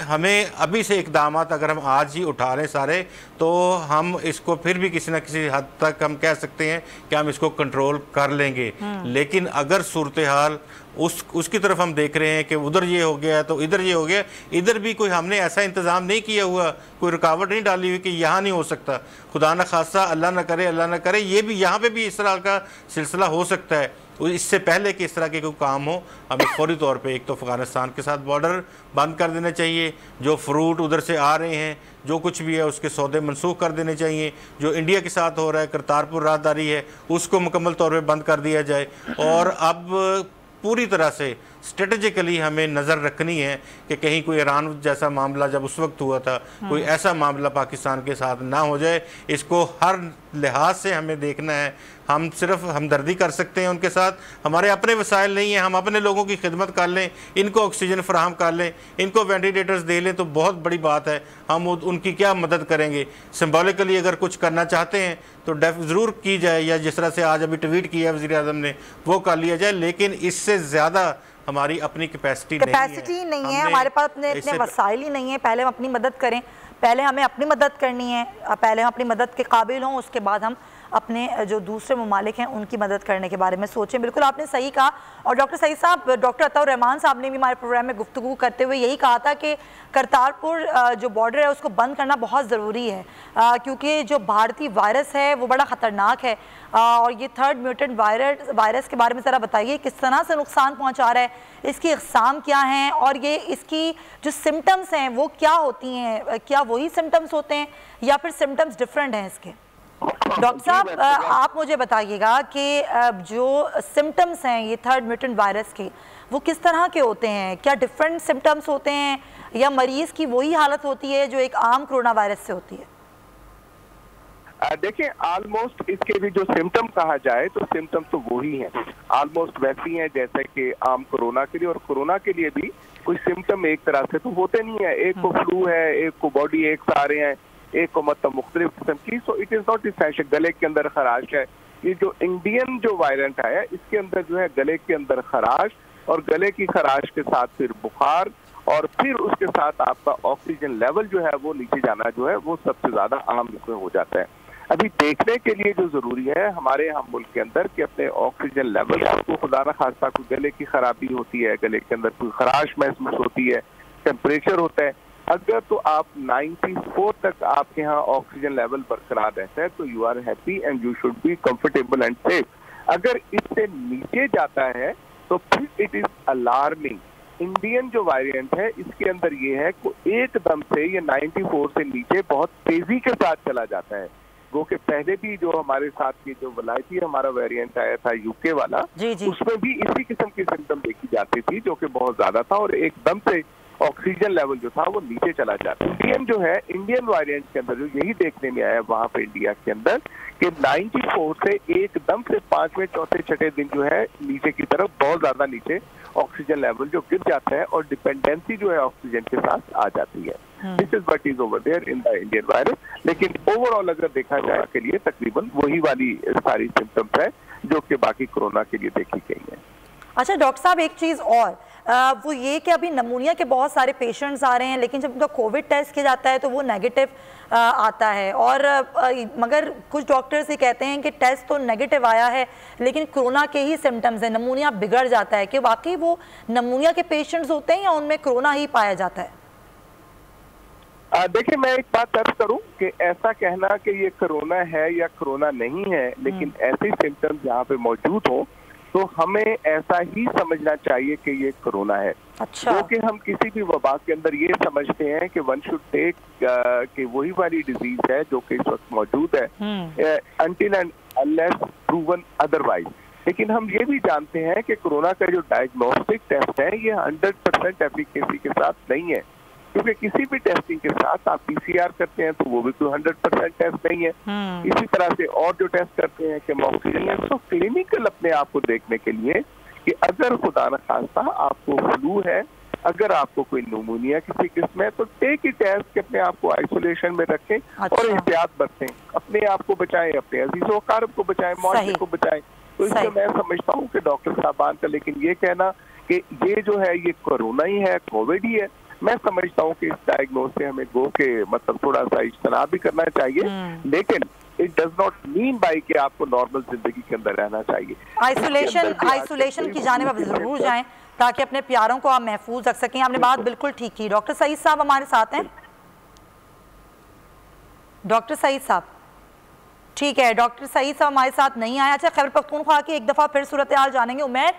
हमें अभी से इकदाम अगर हम आज ही उठा लें सारे, तो हम इसको फिर भी किसी न किसी हद तक हम कह सकते हैं कि हम इसको कंट्रोल कर लेंगे। लेकिन अगर सूरत हाल उसकी तरफ हम देख रहे हैं कि उधर ये हो गया तो इधर ये हो गया, इधर भी कोई हमने ऐसा इंतज़ाम नहीं किया हुआ, कोई रुकावट नहीं डाली हुई कि यहाँ नहीं हो सकता, खुदा न खासा अल्लाह न करे ये भी यहाँ पे भी इस तरह का सिलसिला हो सकता है। इससे पहले कि इस तरह के कोई काम हो, हमें फौरी तौर पे एक तो अफ़गानिस्तान के साथ बॉर्डर बंद कर देने चाहिए, जो फ्रूट उधर से आ रहे हैं जो कुछ भी है उसके सौदे मनसूख कर देने चाहिए, जो इंडिया के साथ हो रहा है करतारपुर राहदारी है उसको मुकम्मल तौर पे बंद कर दिया जाए। और अब पूरी तरह से स्ट्रेटजिकली हमें नज़र रखनी है कि कहीं कोई ईरान जैसा मामला जब उस वक्त हुआ था, कोई ऐसा मामला पाकिस्तान के साथ ना हो जाए। इसको हर लिहाज से हमें देखना है। हम सिर्फ हमदर्दी कर सकते हैं उनके साथ, हमारे अपने वसाइल नहीं हैं, हम अपने लोगों की खिदमत कर लें, इनको ऑक्सीजन फराहम कर लें, इनको वेंटिलेटर्स दे लें तो बहुत बड़ी बात है। हम उनकी क्या मदद करेंगे? सिम्बॉलिकली अगर कुछ करना चाहते हैं तो ज़रूर की जाए, या जिस तरह से आज अभी ट्वीट किया वज़ीर आज़म ने वो कर लिया जाए, लेकिन इससे ज़्यादा हमारी अपनी कैपेसिटी नहीं है, हमारे पास अपने वसाइल ही नहीं है। पहले हम अपनी मदद करें, पहले हमें अपनी मदद करनी है, पहले हम अपनी मदद के काबिल हों, उसके बाद हम अपने जो दूसरे ममालिक हैं उनकी मदद करने के बारे में सोचें। बिल्कुल आपने सही कहा। और डॉक्टर सईद साहब, डॉक्टर अताउर रहमान साहब ने भी हमारे प्रोग्राम में गुफ्तगू करते हुए यही कहा था कि करतारपुर जो बॉर्डर है उसको बंद करना बहुत ज़रूरी है, क्योंकि जो भारतीय वायरस है वो बड़ा ख़तरनाक है। और ये थर्ड म्यूटेंट वायरस के बारे में ज़रा बताइए, किस तरह से नुकसान पहुँचा रहा है, इसकी इक़साम क्या हैं और ये इसकी जो सिम्टम्स हैं वो क्या होती हैं? क्या वही सिम्टम्स होते हैं या फिर सिम्टम्स डिफरेंट हैं इसके? डॉक्टर साहब, आप मुझे बताइएगा कि जो सिम्टम्स हैं ये थर्ड म्यूटेंट वायरस के, वो किस तरह के होते हैं? क्या डिफरेंट सिम्टम्स होते हैं या मरीज़ की वही हालत होती है जो एक आम कोरोना वायरस से होती है? देखिए, ऑलमोस्ट इसके भी जो सिम्टम कहा जाए तो सिम्टम तो वही हैं, ऑलमोस्ट वैसी हैं जैसे कि आम कोरोना के लिए। और कोरोना के लिए भी कोई सिम्टम एक तरह से तो होते नहीं है, एक को फ्लू है, एक को बॉडी एक्स आ रहे हैं, एक को मतलब मुख्तलिफ किस्म की। So it is not essential. गले के अंदर खराश है, ये जो इंडियन जो वायरेंट आया इसके अंदर जो है गले के अंदर खराश, और गले की खराश के साथ फिर बुखार, और फिर उसके साथ आपका ऑक्सीजन लेवल जो है वो नीचे जाना जो है वो सबसे ज्यादा आम इसमें हो जाता है। अभी देखने के लिए जो जरूरी है हमारे यहाँ मुल्क के अंदर कि अपने ऑक्सीजन लेवल, आपको खुदा न खास्ता कोई गले की खराबी होती है, गले के अंदर कोई खराश महसूस होती है, टेम्परेचर होता है, अगर तो आप 94 तक आपके यहाँ ऑक्सीजन लेवल बरकरार रहता है तो you are happy and you should be comfortable and safe. अगर इससे नीचे जाता है तो फिर इट इज अलार्मिंग। इंडियन जो वेरिएंट है इसके अंदर ये है कि एकदम से ये 94 से नीचे बहुत तेजी के साथ चला जाता है। वो कि पहले भी जो हमारे साथ की जो वलायती हमारा वेरिएंट आया था यूके वाला, उसमें भी इसी किस्म की सिम्टम देखी जाती थी जो कि बहुत ज्यादा था, और एकदम से ऑक्सीजन लेवल जो था वो नीचे चला जाता है। इंडियन जो है, इंडियन वेरिएंट के अंदर जो यही देखने में आया वहां पे इंडिया के अंदर कि 94 से एकदम से 5वें, 4थे, 6ठे दिन जो है नीचे की तरफ बहुत ज्यादा नीचे ऑक्सीजन लेवल जो गिर जाता है और डिपेंडेंसी जो है ऑक्सीजन के साथ आ जाती है। This is what is over there in the Indian virus. लेकिन ओवरऑल अगर देखा जाए के लिए तकरीबन वही वाली सारी सिम्टम्स है जो कि बाकी कोरोना के लिए देखी गई है। अच्छा डॉक्टर साहब, एक चीज़ और वो ये कि अभी नमूनिया के बहुत सारे पेशेंट्स आ रहे हैं, लेकिन जब उनका कोविड टेस्ट किया जाता है तो वो नेगेटिव आता है, और मगर कुछ डॉक्टर्स ये कहते हैं कि टेस्ट तो नेगेटिव आया है लेकिन कोरोना के ही सिम्टम्स हैं, नमूनिया बिगड़ जाता है। कि वाकई वो नमूनिया के पेशेंट्स होते हैं या उनमें कोरोना ही पाया जाता है? देखिए, मैं एक बात अर्ज करूं कि ऐसा कहना कि ये कोरोना है या कोरोना नहीं है, लेकिन ऐसे सिम्टम्स यहाँ पे मौजूद हो तो हमें ऐसा ही समझना चाहिए कि ये कोरोना है। अच्छा। जो कि हम किसी भी वबा के अंदर ये समझते हैं कि वन शुड टेक कि वही वाली डिजीज है जो कि इस वक्त मौजूद है, until and unless proven otherwise. लेकिन हम ये भी जानते हैं कि कोरोना का जो डायग्नोस्टिक टेस्ट है ये 100% एफिकेसी के साथ नहीं है, क्योंकि किसी भी टेस्टिंग के साथ आप पीसीआर करते हैं तो वो भी कोई 100% टेस्ट नहीं है। इसी तरह से और जो टेस्ट करते हैं कि मॉक्सिलिन, तो क्लिनिकल अपने आप को देखने के लिए कि अगर खुदा न खास्ता आपको फ्लू है, अगर आपको कोई न्यूमोनिया किसी किस्म है, तो टेक इट टेस्ट के अपने आप को आइसोलेशन में रखें। अच्छा। और एहतियात बरतें, अपने आप को बचाएं, अपने अजीजों कारब को बचाएं, मुआशरे को बचाएं। तो इससे मैं समझता हूँ कि डॉक्टर साहबान का लेकिन ये कहना कि ये जो है ये कोरोना ही है, कोविड ही है, मैं समझता हूँ कि इस डायग्नोज से हमें गो के मतलब थोड़ा सा इज्तनाब भी करना चाहिए, लेकिन it does not mean by कि आपको नॉर्मल जिंदगी के अंदर रहना चाहिए। आइसोलेशन की जानिब आप जरूर जाएं ताकि अपने प्यारों को आप महफूज रख सकें। आपने बात बिल्कुल ठीक की। डॉक्टर सईद साहब हमारे साथ हैं। डॉक्टर सईद साहब, ठीक है, डॉक्टर सईद साहब हमारे साथ नहीं आए। अच्छा, खैबर पख्तूनख्वा की एक दफ़ा फिर सूरत हाल जानेंगे। उमैर,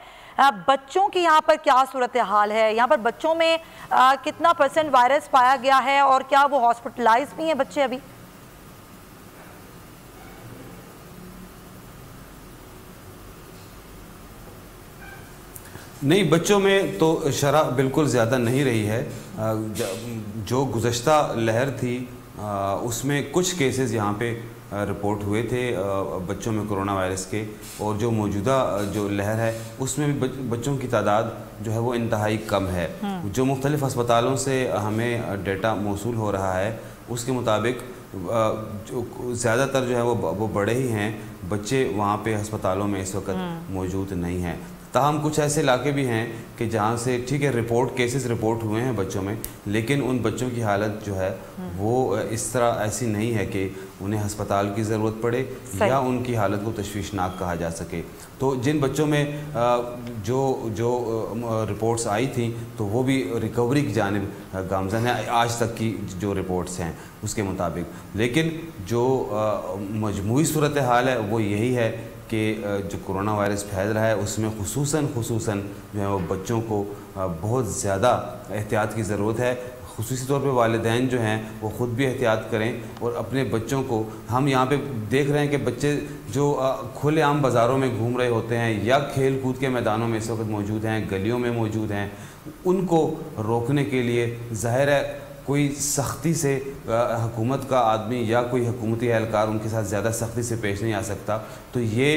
बच्चों की यहाँ पर क्या सूरत हाल है? यहाँ पर बच्चों में कितना % वायरस पाया गया है और क्या वो हॉस्पिटलाइज भी हैं बच्चे अभी? नहीं, बच्चों में तो शरह बिल्कुल ज़्यादा नहीं रही है। जो गुज़श्ता लहर थी उसमें कुछ केसेस यहाँ पे रिपोर्ट हुए थे बच्चों में कोरोना वायरस के, और जो मौजूदा जो लहर है उसमें भी बच्चों की तादाद जो है वो इंतहाई कम है। जो मुख्तलिफ़ अस्पतालों से हमें डेटा मौसूल हो रहा है उसके मुताबिक जो ज़्यादातर जो है वो बड़े ही हैं, बच्चे वहाँ पे अस्पतालों में इस वक्त मौजूद नहीं हैं। ताहम कुछ ऐसे इलाके भी हैं कि जहाँ से ठीक है केसेस रिपोर्ट हुए हैं बच्चों में, लेकिन उन बच्चों की हालत जो है वो इस तरह ऐसी नहीं है कि उन्हें अस्पताल की ज़रूरत पड़े या उनकी हालत को तशवीशनाक कहा जा सके। तो जिन बच्चों में जो रिपोर्ट्स आई थी तो वो भी रिकवरी की जानिब गामज़न है आज तक की जो रिपोर्ट्स हैं उसके मुताबिक। लेकिन जो मजमूई सूरत हाल है वो यही है कि जो कोरोना वायरस फैल रहा है उसमें खुसूसन जो है वो बच्चों को बहुत ज़्यादा एहतियात की ज़रूरत है। खुसूसी तौर पे वालिदैन जो हैं वो ख़ुद भी एहतियात करें और अपने बच्चों को, हम यहाँ पे देख रहे हैं कि बच्चे जो खुलेआम बाज़ारों में घूम रहे होते हैं या खेल कूद के मैदानों में इस वक्त मौजूद हैं, गलियों में मौजूद हैं, उनको रोकने के लिए ज़ाहिर है कोई सख्ती से हुकूमत का आदमी या कोई हुकूमती एहलकार उनके साथ ज़्यादा सख्ती से पेश नहीं आ सकता। तो ये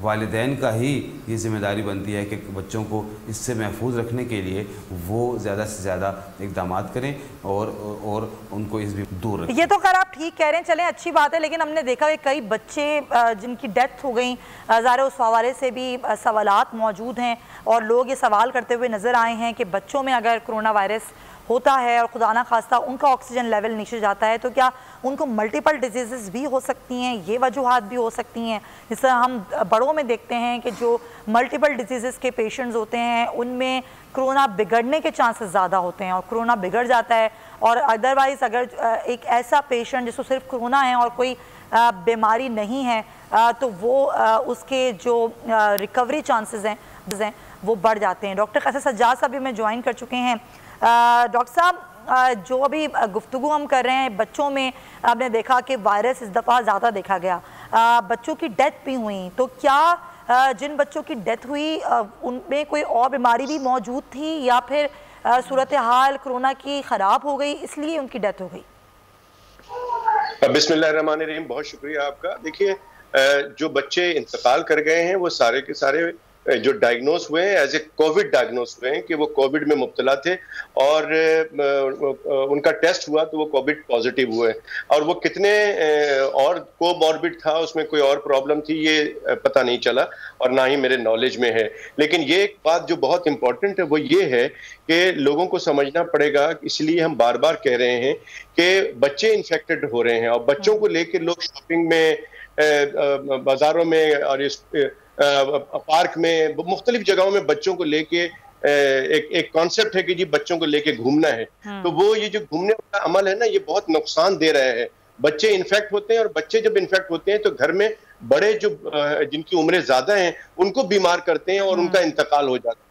वालिदैन का ही ये ज़िम्मेदारी बनती है कि बच्चों को इससे महफूज रखने के लिए वो ज़्यादा से ज़्यादा इक़दाम करें और उनको इस भी दूर रखें। ये तो खैर आप ठीक कह रहे हैं, चलें अच्छी बात है, लेकिन हमने देखा कि कई बच्चे जिनकी डेथ हो गई, ज़ाहिर उस हवाले से भी सवालात मौजूद हैं और लोग ये सवाल करते हुए नज़र आए हैं कि बच्चों में अगर कोरोना वायरस होता है और खुदा ना खास्ता उनका ऑक्सीजन लेवल नीचे जाता है तो क्या उनको मल्टीपल डिजीज़ भी हो सकती हैं, ये वजूहात भी हो सकती हैं। जिस तरह हम बड़ों में देखते हैं कि जो मल्टीपल डिजीज़ के पेशेंट्स होते हैं उनमें कोरोना बिगड़ने के चांसेस ज़्यादा होते हैं और कोरोना बिगड़ जाता है। और अदरवाइज़ अगर एक ऐसा पेशेंट जिसको सिर्फ कोरोना है और कोई बीमारी नहीं है तो वो उसके जो रिकवरी चांसेस हैं वो बढ़ जाते हैं। डॉक्टर कैसर सज्जाद साहब भी हमें ज्वाइन कर चुके हैं। डॉक्टर साहब, जो अभी गुफ्तगू हम कर रहे हैं बच्चों में, आपने देखा कि वायरस इस दफ़ा ज़्यादा देखा गया, बच्चों की डेथ भी हुई, तो क्या जिन बच्चों की डेथ हुई उनमें कोई और बीमारी भी मौजूद थी या फिर सूरत हाल कोरोना की ख़राब हो गई इसलिए उनकी डेथ हो गई? बिस्मिल्लाहिर्रहमानिर्रहीम, बहुत शुक्रिया आपका। देखिए, जो बच्चे इंतकाल कर गए हैं वो सारे के सारे जो डायग्नोस हुए हैं एज ए कोविड डायग्नोस हुए हैं कि वो कोविड में मुब्तला थे और उनका टेस्ट हुआ तो वो कोविड पॉजिटिव हुए। और वो कितने और कोमॉर्बिड था, उसमें कोई और प्रॉब्लम थी, ये पता नहीं चला और ना ही मेरे नॉलेज में है। लेकिन ये एक बात जो बहुत इंपॉर्टेंट है वो ये है कि लोगों को समझना पड़ेगा, इसलिए हम बार बार कह रहे हैं कि बच्चे इन्फेक्टेड हो रहे हैं और बच्चों को लेकर लोग शॉपिंग में, बाजारों में और इस पार्क में, मुख्तलिफ जगहों में बच्चों को लेके एक कॉन्सेप्ट है कि जी बच्चों को लेके घूमना है। तो वो ये जो घूमने का अमल है ना, ये बहुत नुकसान दे रहा है। बच्चे इन्फेक्ट होते हैं और बच्चे जब इन्फेक्ट होते हैं तो घर में बड़े जो जिनकी उम्रें ज्यादा हैं उनको बीमार करते हैं और उनका इंतकाल हो जाता है।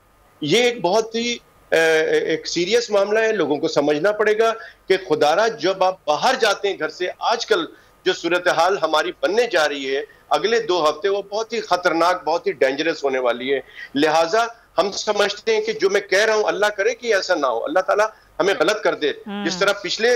ये एक बहुत ही एक सीरियस मामला है। लोगों को समझना पड़ेगा कि खुदारा जब आप बाहर जाते हैं घर से, आजकल जो सूरत हाल हमारी बनने जा रही है अगले 2 हफ्ते, वो बहुत ही खतरनाक, बहुत ही डेंजरस होने वाली है। लिहाजा हम समझते हैं कि जो मैं कह रहा हूं, अल्लाह करे कि ऐसा ना हो, अल्लाह ताला हमें गलत कर दे। जिस तरह पिछले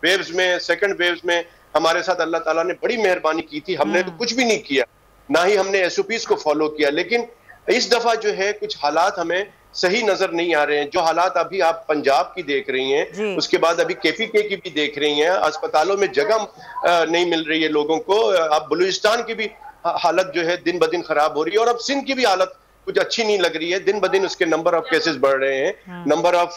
वेव्स में, सेकंड वेव्स में हमारे साथ अल्लाह ताला ने बड़ी मेहरबानी की थी, हमने तो कुछ भी नहीं किया, ना ही हमने SOPs को फॉलो किया, लेकिन इस दफा जो है कुछ हालात हमें सही नजर नहीं आ रहे हैं। जो हालात अभी आप पंजाब की देख रही हैं, उसके बाद अभी KPK की भी देख रही हैं, अस्पतालों में जगह नहीं मिल रही है लोगों को। अब बलूचिस्तान की भी हालत जो है दिन ब दिन खराब हो रही है, और अब सिंध की भी हालत कुछ अच्छी नहीं लग रही है। दिन ब दिन उसके नंबर ऑफ केसेस बढ़ रहे हैं, नंबर ऑफ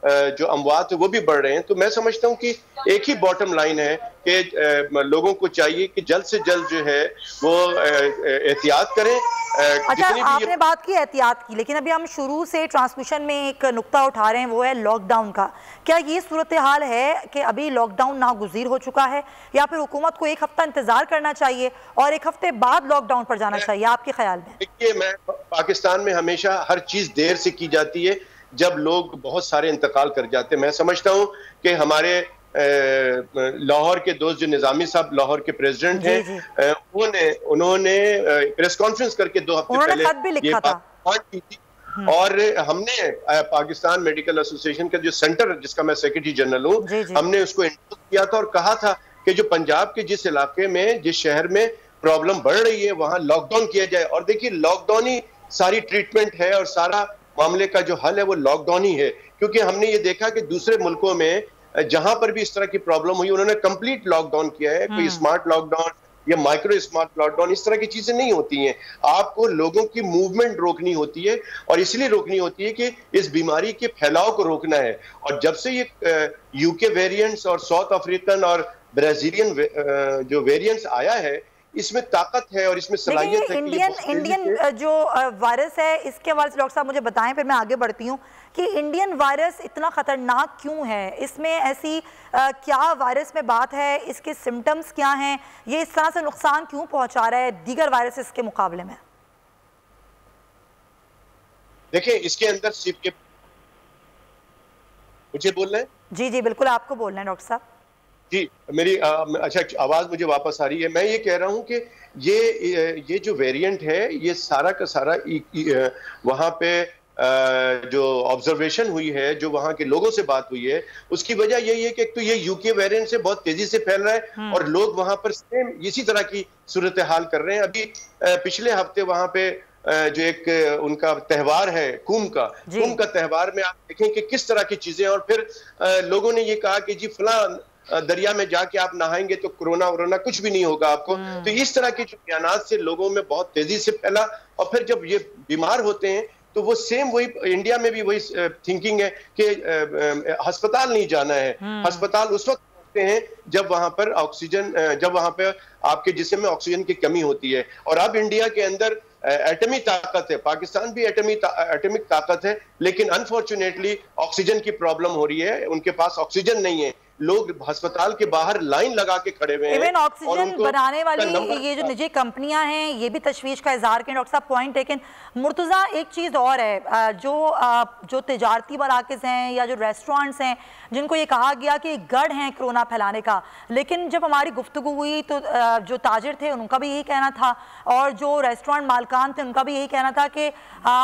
जो अमवात है वो भी बढ़ रहे हैं। तो मैं समझता हूँ कि एक ही बॉटम लाइन है कि लोगों को चाहिए कि जल्द से जल्द जो है वो एहतियात करें। अच्छा, आपने बात की एहतियात की, लेकिन अभी हम शुरू से ट्रांसमिशन में एक नुक्ता उठा रहे हैं, वो है लॉकडाउन का। क्या ये सूरत हाल है कि अभी लॉकडाउन नागुज़ीर हो चुका है, या फिर हुकूमत को 1 हफ्ता इंतजार करना चाहिए और 1 हफ्ते बाद लॉकडाउन पर जाना चाहिए आपके ख्याल में? देखिए, मैं पाकिस्तान में हमेशा हर चीज देर से की जाती है जब लोग बहुत सारे इंतकाल कर जाते हैं। मैं समझता हूं कि हमारे लाहौर के दोस्त जो निजामी साहब लाहौर के प्रेसिडेंट हैं, उन्होंने प्रेस कॉन्फ्रेंस करके 2 हफ्ते पहले ये बात की थी, और हमने पाकिस्तान मेडिकल एसोसिएशन का जो सेंटर, जिसका मैं सेक्रेटरी जनरल हूँ, हमने उसको इंट्रोड्यूस किया था और कहा था कि जो पंजाब के जिस इलाके में, जिस शहर में प्रॉब्लम बढ़ रही है, वहां लॉकडाउन किया जाए। और देखिए, लॉकडाउन ही सारी ट्रीटमेंट है और सारा मामले का जो हल है वो लॉकडाउन ही है। क्योंकि हमने ये देखा कि दूसरे मुल्कों में जहां पर भी इस तरह की प्रॉब्लम हुई, उन्होंने कंप्लीट लॉकडाउन किया है। कोई स्मार्ट लॉकडाउन या माइक्रो स्मार्ट लॉकडाउन, इस तरह की चीजें नहीं होती हैं। आपको लोगों की मूवमेंट रोकनी होती है, और इसलिए रोकनी होती है कि इस बीमारी के फैलाव को रोकना है। और जब से ये UK वेरिएंट्स और साउथ अफ्रीकन और ब्राजीलियन जो वेरिएंट्स आया है, इसमें ताकत है और इसमें सलाहियत है। इंडियन जो वायरस है, इसके हवाले से डॉक्टर साहब मुझे बताएं, फिर मैं आगे बढ़ती हूँ कि इंडियन वायरस इतना खतरनाक क्यों है? इसमें ऐसी क्या वायरस में बात है, इसके सिम्टम्स क्या हैं, ये इस तरह से नुकसान क्यों पहुंचा रहा है दीगर वायरसेस के मुकाबले में? देखिए, इसके अंदर सिर्फ मुझे बोलना है। जी जी बिल्कुल, आपको बोलना है डॉक्टर साहब। जी, मेरी अच्छा आवाज मुझे वापस आ रही है। मैं ये कह रहा हूं कि ये जो वेरिएंट है, ये सारा का सारा वहां पे जो ऑब्जर्वेशन हुई है, जो वहां के लोगों से बात हुई है, उसकी वजह यही है कि एक तो ये UK वेरिएंट से बहुत तेजी से फैल रहा है और लोग वहां पर सेम इसी तरह की सूरत हाल कर रहे हैं। अभी पिछले हफ्ते वहां पे जो एक उनका त्यौहार है कुंभ का त्यौहार में आप देखें कि किस तरह की चीजें, और फिर लोगों ने ये कहा कि जी फलां दरिया में जाके आप नहाएंगे तो कोरोना वोरोना कुछ भी नहीं होगा आपको। तो इस तरह के जो बयानात से लोगों में बहुत तेजी से फैला, और फिर जब ये बीमार होते हैं तो वो सेम वही, इंडिया में भी वही थिंकिंग है कि अस्पताल नहीं जाना है। अस्पताल उस वक्त पहुंचते हैं जब वहां पर ऑक्सीजन, जब वहां पर आपके जिस्म में ऑक्सीजन की कमी होती है। और अब इंडिया के अंदर एटमी ताकत है, पाकिस्तान भी एटमिक ताकत है, लेकिन अनफॉर्चुनेटली ऑक्सीजन की प्रॉब्लम हो रही है, उनके पास ऑक्सीजन नहीं है। लोग अस्पताल के बाहर लाइन लगा के खड़े हुए हैं। इवन ऑक्सीजन बनाने वाली ये जो निजी कंपनियां हैं, ये भी तशवीश का इजहार करें डॉक्टर साहब, पॉइंट। लेकिन मुर्तज़ा एक चीज़ और है, जो तिजारती मराकज़ हैं या जो रेस्टोरेंट्स हैं, जिनको ये कहा गया कि गढ़ हैं कोरोना फैलाने का, लेकिन जब हमारी गुफ्तगू हुई तो जो ताजिर थे उनका भी यही कहना था, और जो रेस्टोरेंट मालकान थे उनका भी यही कहना था कि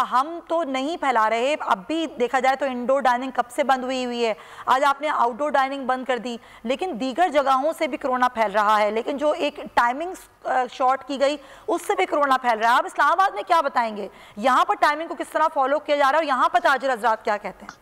हम तो नहीं फैला रहे। अब भी देखा जाए तो इंडोर डाइनिंग कब से बंद हुई है, आज आपने आउटडोर डाइनिंग बंद कर दी, लेकिन दीगर जगहों से भी कोरोना फैल रहा है। लेकिन जो एक टाइमिंग शॉर्ट की गई उससे भी कोरोना फैल रहा है। आप इस्लामाबाद में क्या बताएंगे, यहाँ पर टाइमिंग को किस तरह फॉलो किया जा रहा है, और यहाँ पर ताजिर हजरात क्या कहते हैं?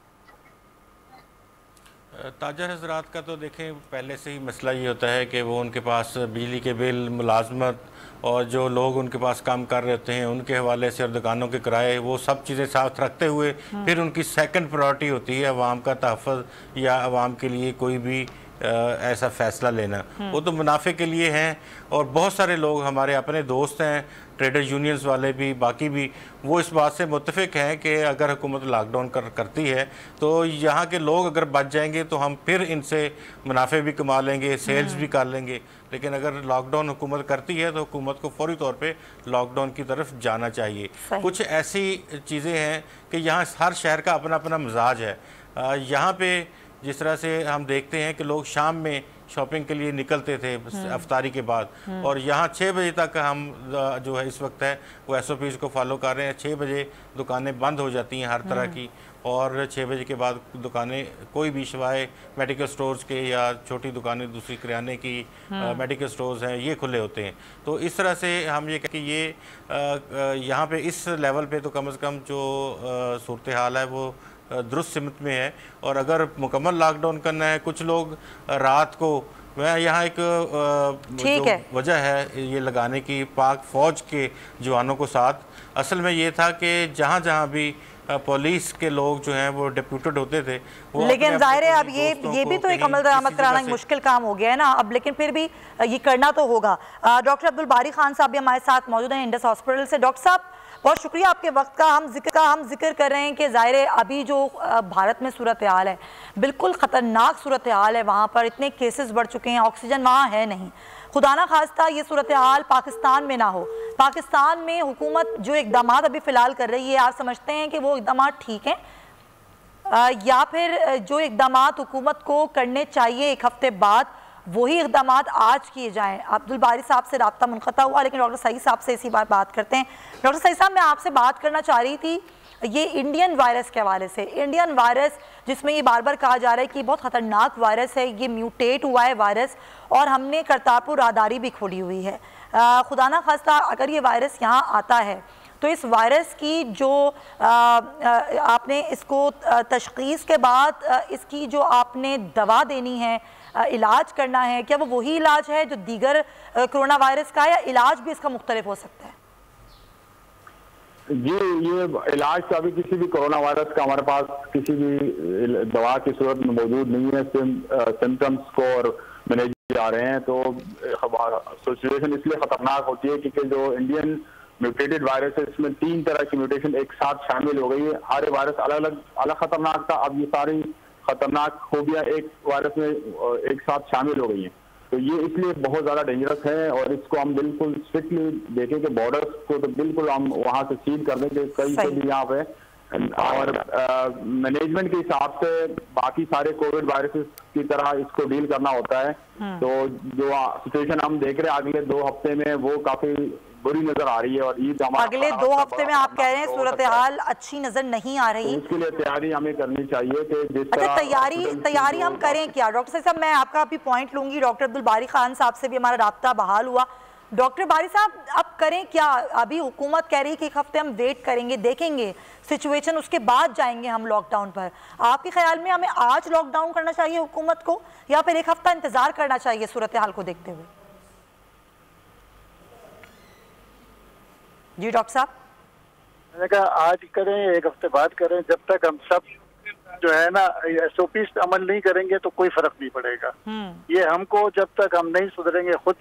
ताजर हजरात का तो देखें, पहले से ही मसला ये होता है कि वो उनके पास बिजली के बिल, मुलाजमत और जो लोग उनके पास काम कर रहे होते हैं उनके हवाले से, और दुकानों के किराए, वो सब चीज़ें साथ रखते हुए फिर उनकी सेकंड प्रायोरिटी होती है आवाम का तहफ़्फ़ुज़ या आवाम के लिए कोई भी ऐसा फैसला लेना, वो तो मुनाफे के लिए हैं। और बहुत सारे लोग हमारे अपने दोस्त हैं, ट्रेडर यूनियंस वाले भी, बाकी भी, वो इस बात से मुत्तफिक हैं कि अगर हुकूमत लॉकडाउन करती है तो यहाँ के लोग अगर बच जाएंगे तो हम फिर इनसे मुनाफे भी कमा लेंगे, सेल्स भी कर लेंगे। लेकिन अगर लॉकडाउन हुकूमत करती है तो हुकूमत को फौरी तौर पे लॉकडाउन की तरफ जाना चाहिए। कुछ ऐसी चीज़ें हैं कि यहाँ हर शहर का अपना अपना मिजाज है। यहाँ पे जिस तरह से हम देखते हैं कि लोग शाम में शॉपिंग के लिए निकलते थे अफ्तारी के बाद, और यहाँ 6 बजे तक हम जो है इस वक्त है वो SOPs को फॉलो कर रहे हैं। 6 बजे दुकानें बंद हो जाती हैं हर तरह की, और 6 बजे के बाद दुकानें कोई भी सिवाय मेडिकल स्टोर्स के या छोटी दुकानें दूसरी किराने की मेडिकल स्टोर्स हैं ये खुले होते हैं। तो इस तरह से हम ये कहें कि ये यहाँ पे इस लेवल पे तो कम से कम जो सूरत हाल है वो दुरुस्त सिमत में है। और अगर मुकम्मल लॉकडाउन करना है, कुछ लोग रात को, मैं यहाँ एक जो वजह है ये लगाने की पाक फ़ौज के जवानों को साथ, असल में ये था कि जहाँ जहाँ भी पुलिस के लोग जो हैं वो डिप्यूटेड होते थे, वो लेकिन जाहिर है अब ये भी तो एक अमल दरामद कराना मुश्किल काम हो गया है ना अब, लेकिन फिर भी ये करना तो होगा। डॉक्टर अब्दुल बारी खान साहब भी हमारे साथ मौजूद हैं इंडस हॉस्पिटल से। डॉक्टर साहब बहुत शुक्रिया आपके वक्त का। हम जिक्र कर रहे हैं कि ज़ाहिर है अभी जो भारत में सूरत हाल है बिल्कुल ख़तरनाक सूरत हाल है, वहाँ पर इतने केसेस बढ़ चुके हैं, ऑक्सीजन वहाँ है नहीं। खुदा ना खास्ता ये सूरत हाल पाकिस्तान में ना हो। पाकिस्तान में हुकूमत जो इक़दाम अभी फ़िलहाल कर रही है, आप समझते हैं कि वो इक़दाम ठीक हैं या फिर जो इक़दाम हुकूमत को करने चाहिए एक हफ़्ते बाद वही इक़दाम आज किए जाएं? अब्दुल बारी साहब से रब्ता मुनक़ता हुआ, लेकिन डॉक्टर सईद साहब से इसी बार बात करते हैं। डॉक्टर सईद साहब, मैं आपसे बात करना चाह रही थी ये इंडियन वायरस के हवाले से। इंडियन वायरस जिसमें ये बार बार कहा जा रहा है कि बहुत ख़तरनाक वायरस है, ये म्यूटेट हुआ है वायरस, और हमने करतारपुर राहदारी भी खोली हुई है। खुदा ना खास्ता अगर ये वायरस यहाँ आता है तो इस वायरस की जो आपने इसको तशख़ीस के बाद इसकी जो आपने दवा देनी है, इलाज करना है, क्या वो वही इलाज है जो दीगर कोरोना वायरस का है या इलाज भी इसका मुख्तलिफ हो सकता है? जी, ये इलाज का अभी किसी भी कोरोना वायरस का हमारे पास किसी भी दवा की सूरत में मौजूद नहीं है। सिम्टम्स को और मैनेज जा रहे हैं, तो सिचुएशन इसलिए खतरनाक होती है क्योंकि जो इंडियन म्यूटेटेड वायरस है इसमें 3 तरह की म्यूटेशन एक साथ शामिल हो गई है। हर वायरस अलग खतरनाक था, अब ये सारी खतरनाक खूबियां एक वायरस में एक साथ शामिल हो गई हैं। तो ये इसलिए बहुत ज़्यादा डेंजरस है, और इसको हम बिल्कुल स्ट्रिक्टली देखें कि बॉर्डर्स को तो बिल्कुल हम वहाँ से सील कर दें कि कहीं से भी यहाँ पे, और मैनेजमेंट के हिसाब से बाकी सारे कोविड वायरसेस की तरह इसको डील करना होता है। तो जो सिचुएशन हम देख रहे हैं अगले 2 हफ्ते में वो काफी बुरी नजर आ रही है, और ईद अगले 2 हफ्ते में आप कह रहे हैं सूरत हाल अच्छी नजर नहीं आ रही। तो इसके लिए तैयारी हमें करनी चाहिए कि जिस तरह तैयारी हम करें क्या? डॉक्टर साहब, मैं आपका अभी पॉइंट लूंगी। डॉक्टर अब्दुल बारी खान साहब से भी हमारा राब्ता बहाल हुआ। डॉक्टर बारी साहब, अब करें क्या? अभी हुकूमत कह रही है कि 1 हफ्ते हम वेट करेंगे, देखेंगे सिचुएशन, उसके बाद जाएंगे हम लॉकडाउन पर। आपके ख्याल में हमें आज लॉकडाउन करना चाहिए हुकूमत को, या फिर 1 हफ्ता इंतजार करना चाहिए सूरत हाल को देखते हुए? जी डॉक्टर साहब। मैंने कहा आज करें, 1 हफ्ते बाद करें, जब तक हम सब जो है ना SOPs अमल नहीं करेंगे तो कोई फर्क नहीं पड़ेगा। ये हमको जब तक हम नहीं सुधरेंगे खुद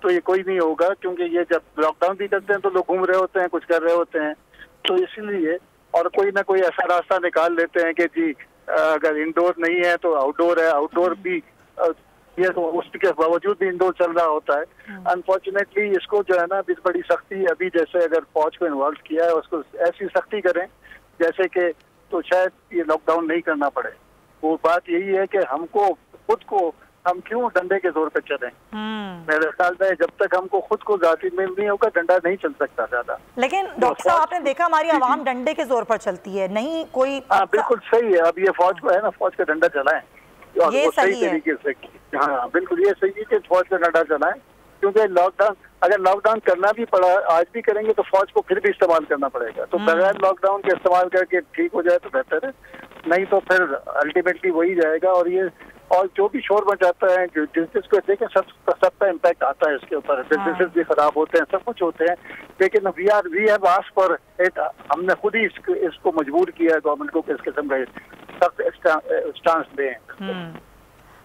तो ये कोई नहीं होगा, क्योंकि ये जब लॉकडाउन भी करते हैं तो लोग घूम रहे होते हैं, कुछ कर रहे होते हैं, तो इसीलिए और कोई ना कोई ऐसा रास्ता निकाल लेते हैं कि जी अगर इंडोर नहीं है तो आउटडोर है, आउटडोर भी ये तो उसके बावजूद भी इंडोर चल रहा होता है। अनफॉर्चुनेटली इसको जो है ना बड़ी सख्ती, अभी जैसे अगर फौज को इन्वॉल्व किया है उसको ऐसी सख्ती करें जैसे कि तो शायद ये लॉकडाउन नहीं करना पड़े। वो बात यही है कि हमको खुद को हम क्यों डंडे के जोर पे चलें? मेरे ख्याल में जब तक हमको खुद को जाती मेल नहीं होगा डंडा नहीं चल सकता ज्यादा। लेकिन डॉक्टर साहब, आपने देखा हमारी आवाम डंडे के जोर पर चलती है, नहीं कोई। बिल्कुल सही है। अब ये फौज को है ना, फौज का डंडा चलाएं, ये सही तरीके से। हाँ बिल्कुल ये सही है कि फौज का डंडा चलाएं, क्योंकि लॉकडाउन अगर लॉकडाउन करना भी पड़ा आज भी करेंगे तो फौज को फिर भी इस्तेमाल करना पड़ेगा। तो बगैर लॉकडाउन के इस्तेमाल करके ठीक हो जाए तो बेहतर है, नहीं तो फिर अल्टीमेटली वही जाएगा। और जो भी शोर मचाता है, जिसको देखें सबका इम्पैक्ट आता है इसके ऊपर। बिजनेसेस भी खराब होते हैं, सब कुछ होते हैं, लेकिन we have asked for it. हमने खुद ही इसको मजबूर किया है गवर्नमेंट को कि इस किस्म का सख्त स्टांस दें।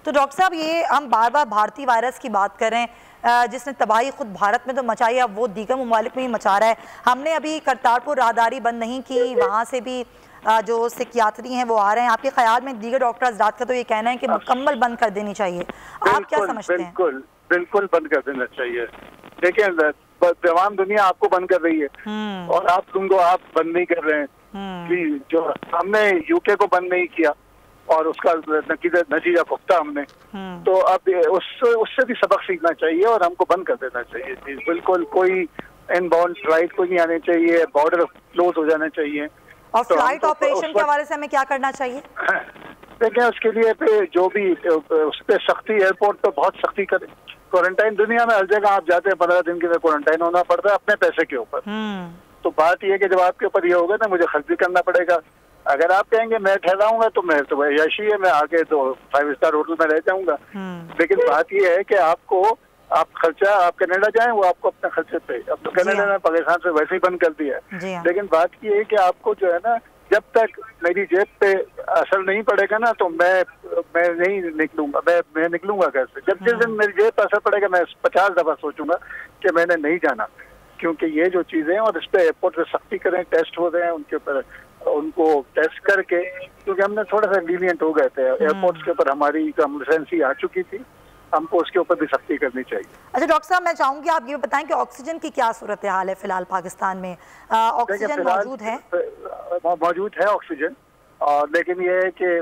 तो डॉक्टर साहब, ये हम बार बार भारतीय वायरस की बात कर रहे हैं जिसने तबाही खुद भारत में तो मचाई है, अब वो दीगर ममालिक में ही मचा रहा है। हमने अभी करतारपुर राहदारी बंद नहीं की, वहाँ से भी जो सिकियात्री हैं वो आ रहे हैं। आपके ख्याल में दीगर डॉक्टर हज़रात का तो ये कहना है कि मुकम्मल बंद कर देनी चाहिए, आप क्या समझते हैं? बिल्कुल बंद कर देना चाहिए। देखिए, तमाम दुनिया आपको बंद कर रही है और आप बंद नहीं कर रहे हैं। कि जो हमने यूके को बंद नहीं किया और उसका नतीजा भुगता हमने, तो अब उससे भी सबक सीखना चाहिए और हमको बंद कर देना चाहिए। बिल्कुल कोई इनबाउंड फ्लाइट को नहीं आने चाहिए, बॉर्डर क्लोज हो जाना चाहिए। और फ्लाइट ऑपरेशन के हवाले से हमें क्या करना चाहिए? देखिए, उसके लिए पे जो भी उस पर सख्ती, एयरपोर्ट पे बहुत सख्ती करें। क्वारंटाइन दुनिया में हर जगह आप जाते हैं 15 दिन के लिए क्वारंटाइन होना पड़ता है अपने पैसे के ऊपर। तो बात यह है कि जब आपके ऊपर ये होगा ना, मुझे खर्च भी करना पड़ेगा। अगर आप कहेंगे मैं ठहराऊंगा तो मैं तो यशी है, मैं आके तो 5 स्टार होटल में रह जाऊंगा। लेकिन बात यह है कि आप खर्चा, आप कनाडा जाएं, वो आपको अपने खर्चे पे। अब तो कनाडा ने पाकिस्तान से वैसे ही बंद कर दिया है। लेकिन बात ये है कि आपको जो है ना, जब तक मेरी जेब पे असर नहीं पड़ेगा ना, तो मैं नहीं निकलूंगा। मैं निकलूंगा कैसे? जब जिस दिन मेरी जेब पे असर पड़ेगा, मैं 50 दफा सोचूंगा कि मैंने नहीं जाना। क्योंकि ये जो चीजें, और इस पे एयरपोर्ट पे सख्ती करें, टेस्ट हो रहे हैं उनके ऊपर, उनको टेस्ट करके, क्योंकि हमने थोड़ा सा लीनियंट हो गए थे। एयरपोर्ट्स के ऊपर हमारी कंप्लेसेंसी आ चुकी थी, हमको उसके ऊपर भी सख्ती करनी चाहिए। अच्छा डॉक्टर साहब, मैं चाहूंगी आप ये बताएं कि ऑक्सीजन की क्या सूरत हाल है फिलहाल पाकिस्तान में? ऑक्सीजन मौजूद है? मौजूद है ऑक्सीजन, और लेकिन ये है कि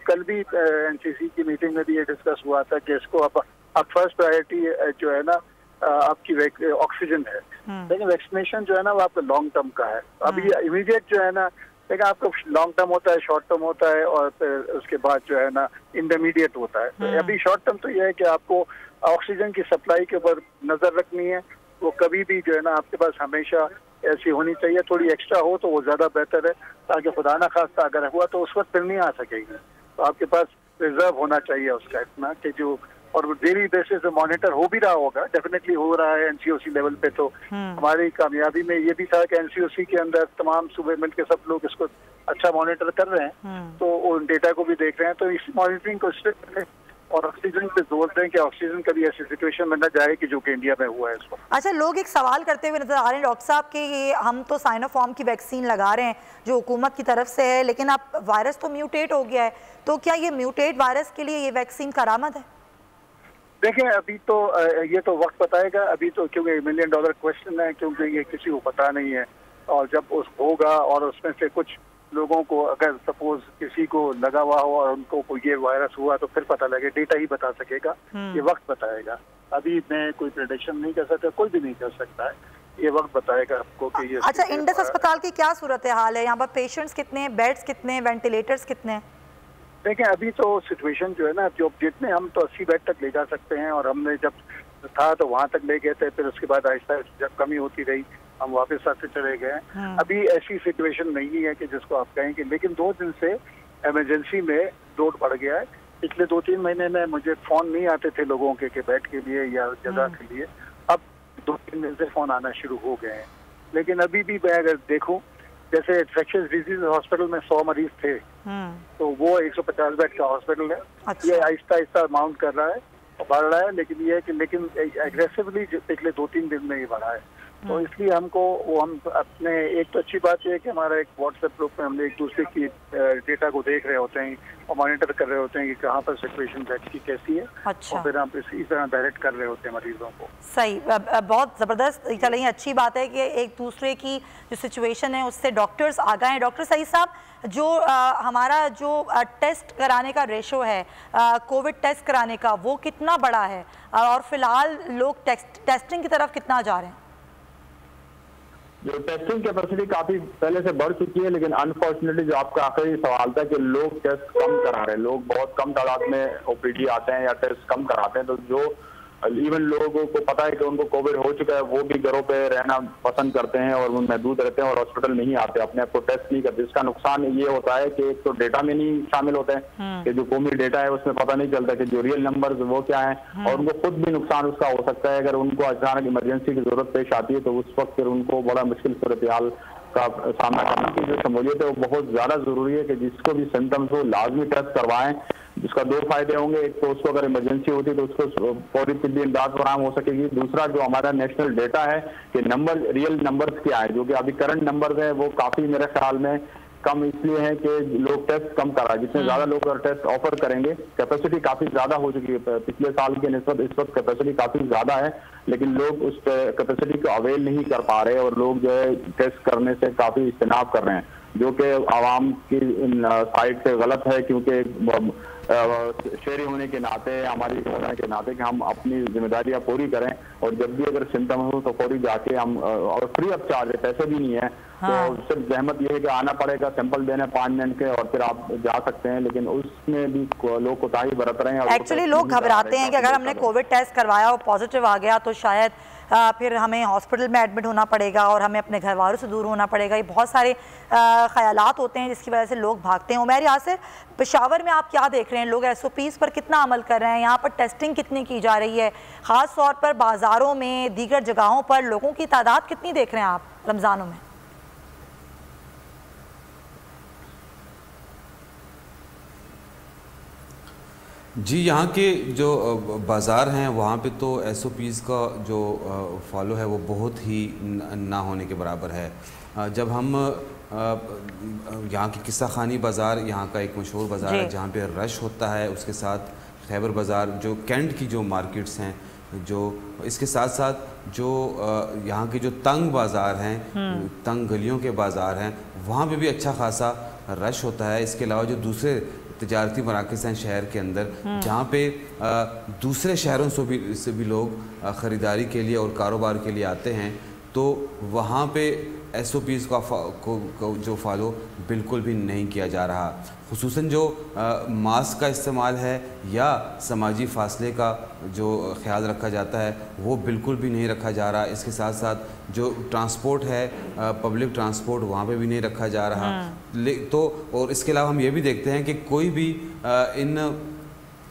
कल भी एनसीसी की मीटिंग में भी ये डिस्कस हुआ था कि इसको अब फर्स्ट प्रायोरिटी जो है ना आपकी ऑक्सीजन है। लेकिन वैक्सीनेशन जो है ना वो आपका लॉन्ग टर्म का है। अभी इमीडिएट जो है ना, लेकिन आपका लॉन्ग टर्म होता है, शॉर्ट टर्म होता है, और फिर उसके बाद जो है ना इंटरमीडिएट होता है। तो अभी शॉर्ट टर्म तो ये है कि आपको ऑक्सीजन की सप्लाई के ऊपर नजर रखनी है। वो कभी भी जो है ना आपके पास हमेशा ऐसी होनी चाहिए, थोड़ी एक्स्ट्रा हो तो वो ज्यादा बेहतर है, ताकि खुदा ना खास्ता अगर हुआ तो उस वक्त फिर नहीं आ सकेगी। तो आपके पास रिजर्व होना चाहिए उसका इतना कि जो, और डेली बेसिस पे मॉनिटर हो भी रहा होगा, डेफिनेटली हो रहा है एनसीओसी लेवल पे। तो हमारी कामयाबी में ये भी था कि एनसीओसी के अंदर तमाम सूबे मिलकर सब लोग इसको अच्छा मॉनिटर कर रहे हैं, तो उन डेटा को भी देख रहे हैं। तो इस मॉनिटरिंग को स्ट्रिक्ट करें और ऑक्सीजन पे जोर दें कि ऑक्सीजन कभी ऐसी सिचुएशन में न जाए कि जो कि इंडिया में हुआ है इस वक्त। अच्छा, लोग एक सवाल करते हुए नजर आ रहे हैं डॉक्टर साहब कि ये हम तो साइनोफार्म की वैक्सीन लगा रहे हैं जो हुकूमत की तरफ से है, लेकिन अब वायरस तो म्यूटेट हो गया है, तो क्या ये म्यूटेट वायरस के लिए ये वैक्सीन करामद है? देखें, अभी तो ये तो वक्त बताएगा। अभी तो क्योंकि $1 मिलियन क्वेश्चन है, क्योंकि ये किसी को पता नहीं है। और जब उस होगा और उसमें से कुछ लोगों को अगर सपोज किसी को लगा हुआ हो और उनको कोई ये वायरस हुआ तो फिर पता लगे, डेटा ही बता सकेगा, ये वक्त बताएगा। अभी मैं कोई प्रेडिक्शन नहीं कर सकता, कोई भी नहीं कर सकता है, ये वक्त बताएगा आपको कि ये। अच्छा, इंडस अस्पताल की क्या सूरत हाल है? यहाँ पर पेशेंट्स कितने हैं, बेड्स कितने हैं, वेंटिलेटर्स कितने हैं? देखें, अभी तो सिचुएशन जो है ना, जो जितने हम तो 80 बेड तक ले जा सकते हैं, और हमने जब था तो वहाँ तक ले गए थे, फिर उसके बाद आहिस्ता जब कमी होती रही हम वापस आते चले गए। अभी ऐसी सिचुएशन नहीं है कि जिसको आप कहेंगे, लेकिन 2 दिन से इमरजेंसी में लोड बढ़ गया है। पिछले 2-3 महीने में मुझे फोन नहीं आते थे लोगों के बेड के लिए या जगह के लिए, अब 2-3 दिन से फोन आना शुरू हो गए हैं। लेकिन अभी भी मैं अगर देखूं, जैसे इन्फेक्शियस डिजीज हॉस्पिटल में 100 मरीज थे, तो वो 150 बेड का हॉस्पिटल है। अच्छा। ये आहिस्ता आहिस्ता माउंट कर रहा है, बढ़ रहा है, लेकिन ये है कि लेकिन एग्रेसिवली पिछले 2-3 दिन में ही बढ़ा है। तो इसलिए हमको हम अपने, एक तो अच्छी बात यह है कि हमारा एक व्हाट्सएप ग्रुप में हम एक दूसरे की डेटा को देख रहे होते हैं और मॉनिटर कर रहे होते हैं कि कहाँ पर सिचुएशन बेड की कैसी है। अच्छा। और फिर हम इसी तरह डायरेक्ट कर रहे होते हैं मरीजों को। सही, बहुत ज़बरदस्त चलिए, अच्छी बात है कि एक दूसरे की जो सिचुएशन है उससे डॉक्टर्स आ गए हैं। डॉक्टर सईद साहब, जो हमारा जो टेस्ट कराने का रेशो है, कोविड टेस्ट कराने का, वो कितना बड़ा है और फिलहाल लोग टेस्टिंग की तरफ कितना जा रहे हैं? जो टेस्टिंग कैपेसिटी काफी पहले से बढ़ चुकी है, लेकिन अनफॉर्चुनेटली जो आपका आखिरी सवाल था कि लोग टेस्ट कम करा रहे हैं, लोग बहुत कम तादाद में ओपीडी आते हैं या टेस्ट कम कराते हैं। तो जो इवन लोगों को पता है कि उनको कोविड हो चुका है, वो भी घरों पे रहना पसंद करते हैं और वो महदूद रहते हैं और हॉस्पिटल नहीं आते, अपने आप को टेस्ट नहीं करते। इसका नुकसान ये होता है कि एक तो डेटा में नहीं शामिल होते हैं कि जो कौमी डेटा है उसमें पता नहीं चलता कि जो रियल नंबर वो क्या है, और उनको खुद भी नुकसान उसका हो सकता है। अगर उनको अचानक इमरजेंसी की जरूरत पेश आती है तो उस वक्त फिर उनको बड़ा मुश्किल सूरत हाल का सामना करने की जो शमूलियत है वो बहुत ज़्यादा ज़रूरी है कि जिसको भी सिम्टम्स हो लाजमी टेस्ट करवाएं। जिसका 2 फायदे होंगे, एक तो उसको अगर इमरजेंसी होती तो उसको फौरी तिब्बी इमदाद फराहम हो सकेगी। दूसरा जो हमारा नेशनल डेटा है कि नंबर, रियल नंबर्स क्या है, जो कि अभी करंट नंबर्स है वो काफ़ी मेरे ख्याल में कम इसलिए है कि लोग टेस्ट कम करा, जितने ज्यादा लोग अगर टेस्ट ऑफर करेंगे, कैपेसिटी काफी ज्यादा हो चुकी है पिछले साल के निस्बत, इस वक्त कैपेसिटी काफी ज्यादा है, लेकिन लोग उस कैपेसिटी को अवेल नहीं कर पा रहे और लोग जो है टेस्ट करने से काफी इज्तनाब कर रहे हैं, जो कि आवाम की साइड से गलत है, क्योंकि शहरी होने के नाते, हमारी होने के नाते कि हम अपनी जिम्मेदारियां पूरी करें और जब भी अगर सिम्टम हो तो फौरी जाके हम, और फ्री ऑफ चार्ज है, पैसे भी नहीं है। हाँ। तो सिर्फ जहमत यह है कि आना पड़ेगा, सैंपल देने 5 मिनट के और फिर आप जा सकते हैं, लेकिन उसमें भी लोग कोताही बरत रहे हैं। एक्चुअली लोग घबराते हैं कि अगर हमने कोविड टेस्ट करवाया और पॉजिटिव आ गया तो शायद फिर हमें हॉस्पिटल में एडमिट होना पड़ेगा और हमें अपने घर वालों से दूर होना पड़ेगा। ये बहुत सारे ख्यालात होते हैं जिसकी वजह से लोग भागते हैं। उमैर यासिर, पेशावर में आप क्या देख रहे हैं, लोग SOPs पर कितना अमल कर रहे हैं, यहाँ पर टेस्टिंग कितनी की जा रही है, ख़ास तौर पर बाज़ारों में, दीगर जगहों पर लोगों की तादाद कितनी देख रहे हैं आप रमज़ानों में? जी, यहाँ के जो बाज़ार हैं वहाँ पे तो SOPs का जो फॉलो है वो बहुत ही ना होने के बराबर है। जब हम यहाँ की किस्सा खानी बाज़ार, यहाँ का एक मशहूर बाज़ार है जहाँ पे रश होता है, उसके साथ खैबर बाज़ार, जो कैंट की जो मार्केट्स हैं, जो इसके साथ साथ जो यहाँ के जो तंग बाज़ार हैं, तंग गलियों के बाज़ार हैं, वहाँ पे भी अच्छा खासा रश होता है। इसके अलावा जो दूसरे तिजारती मराकज़ हैं शहर के अंदर, जहाँ पे दूसरे शहरों से भी लोग ख़रीदारी के लिए और कारोबार के लिए आते हैं, तो वहाँ पे SOPs को जो फॉलो बिल्कुल भी नहीं किया जा रहा। खुसूसन जो मास्क का इस्तेमाल है या समाजी फासले का जो ख्याल रखा जाता है वो बिल्कुल भी नहीं रखा जा रहा। इसके साथ साथ जो ट्रांसपोर्ट है, पब्लिक ट्रांसपोर्ट, वहाँ पे भी नहीं रखा जा रहा। तो और इसके अलावा हम ये भी देखते हैं कि कोई भी इन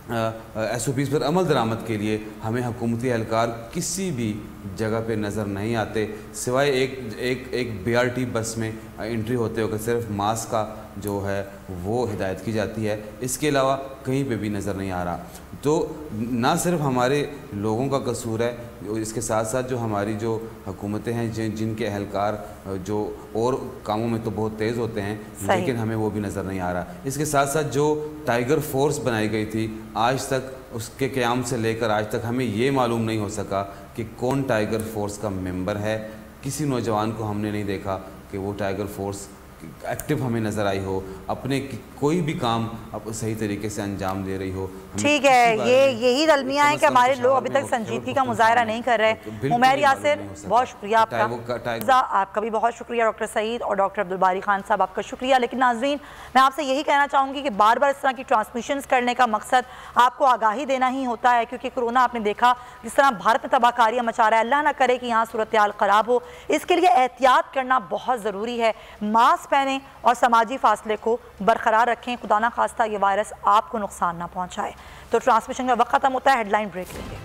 SOPs पर अमल दरामद के लिए हमें हुकूमती एहलकार किसी भी जगह पे नज़र नहीं आते, सिवाय एक BRT बस में एंट्री होते हो कि सिर्फ मास्क का जो है वो हिदायत की जाती है। इसके अलावा कहीं पे भी नज़र नहीं आ रहा। तो ना सिर्फ हमारे लोगों का कसूर है, इसके साथ साथ जो हमारी जो हुकूमतें हैं, जिनके एहलकार जो और कामों में तो बहुत तेज़ होते हैं, लेकिन हमें वो भी नज़र नहीं आ रहा। इसके साथ साथ जो टाइगर फोर्स बनाई गई थी, आज तक उसके क़याम से लेकर आज तक हमें ये मालूम नहीं हो सका कि कौन टाइगर फोर्स का मेंबर है। किसी नौजवान को हमने नहीं देखा कि वो टाइगर फोर्स एक्टिव हमें नज़र आई हो, अपने कोई भी काम अब सही तरीके से अंजाम दे रही हो। ठीक है, यही दलमिया है कि हमारे लोग अभी तक संजीदगी का मुजाहरा नहीं कर रहे। उमैर यासिर, बहुत शुक्रिया आपका, आपका भी बहुत शुक्रिया डॉक्टर सईद और डॉक्टर अब्दुल बारी खान साहब, आपका शुक्रिया। लेकिन नाज़रीन, मैं आपसे यही कहना चाहूँगी कि बार बार इस तरह की ट्रांसमिशंस करने का मकसद आपको आगाही देना ही होता है, क्योंकि कोरोना आपने देखा जिस तरह भारत में तबाहकारियाँ मचा रहा है। अल्लाह ना करे कि यहाँ सूरत हाल ख़राब हो, इसके लिए एहतियात करना बहुत ज़रूरी है। मास्क पहने और समाजी फासले को बरकरार रखें, खुदा ना खास्ता ये वायरस आपको नुकसान ना पहुंचाए। तो ट्रांसमिशन का वक्त खत्म होता है, हेडलाइन ब्रेक लेंगे।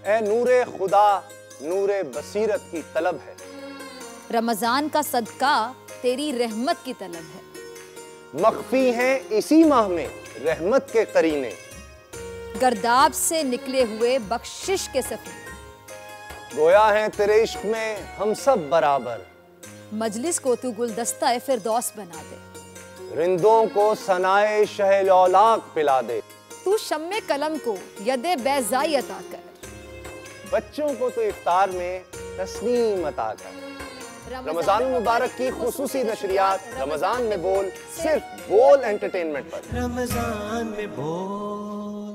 ए नूरे खुदा, नूरे बसीरत की तलब है, रमजान का सदका तेरी रहमत की तलब है, मख्फी हैं इसी माह में रहमत के करीने, गर्दाब से निकले हुए बख्शिश के सफीने, गोया है तेरे इश्क में हम सब बराबर, मजलिस को तू गुलदस्ता फिरदौस बना दे, रिंदों को सनाए शहलौलाक पिला दे, तू शम्मे कलम को यदे बैज़ाई अता कर, बच्चों को तो इफ्तार में तस्नीम अता कर। रमजान मुबारक की खुसूसी नशरियात रमजान में बोल, सिर्फ बोल एंटरटेनमेंट पर। रमजान में बोल।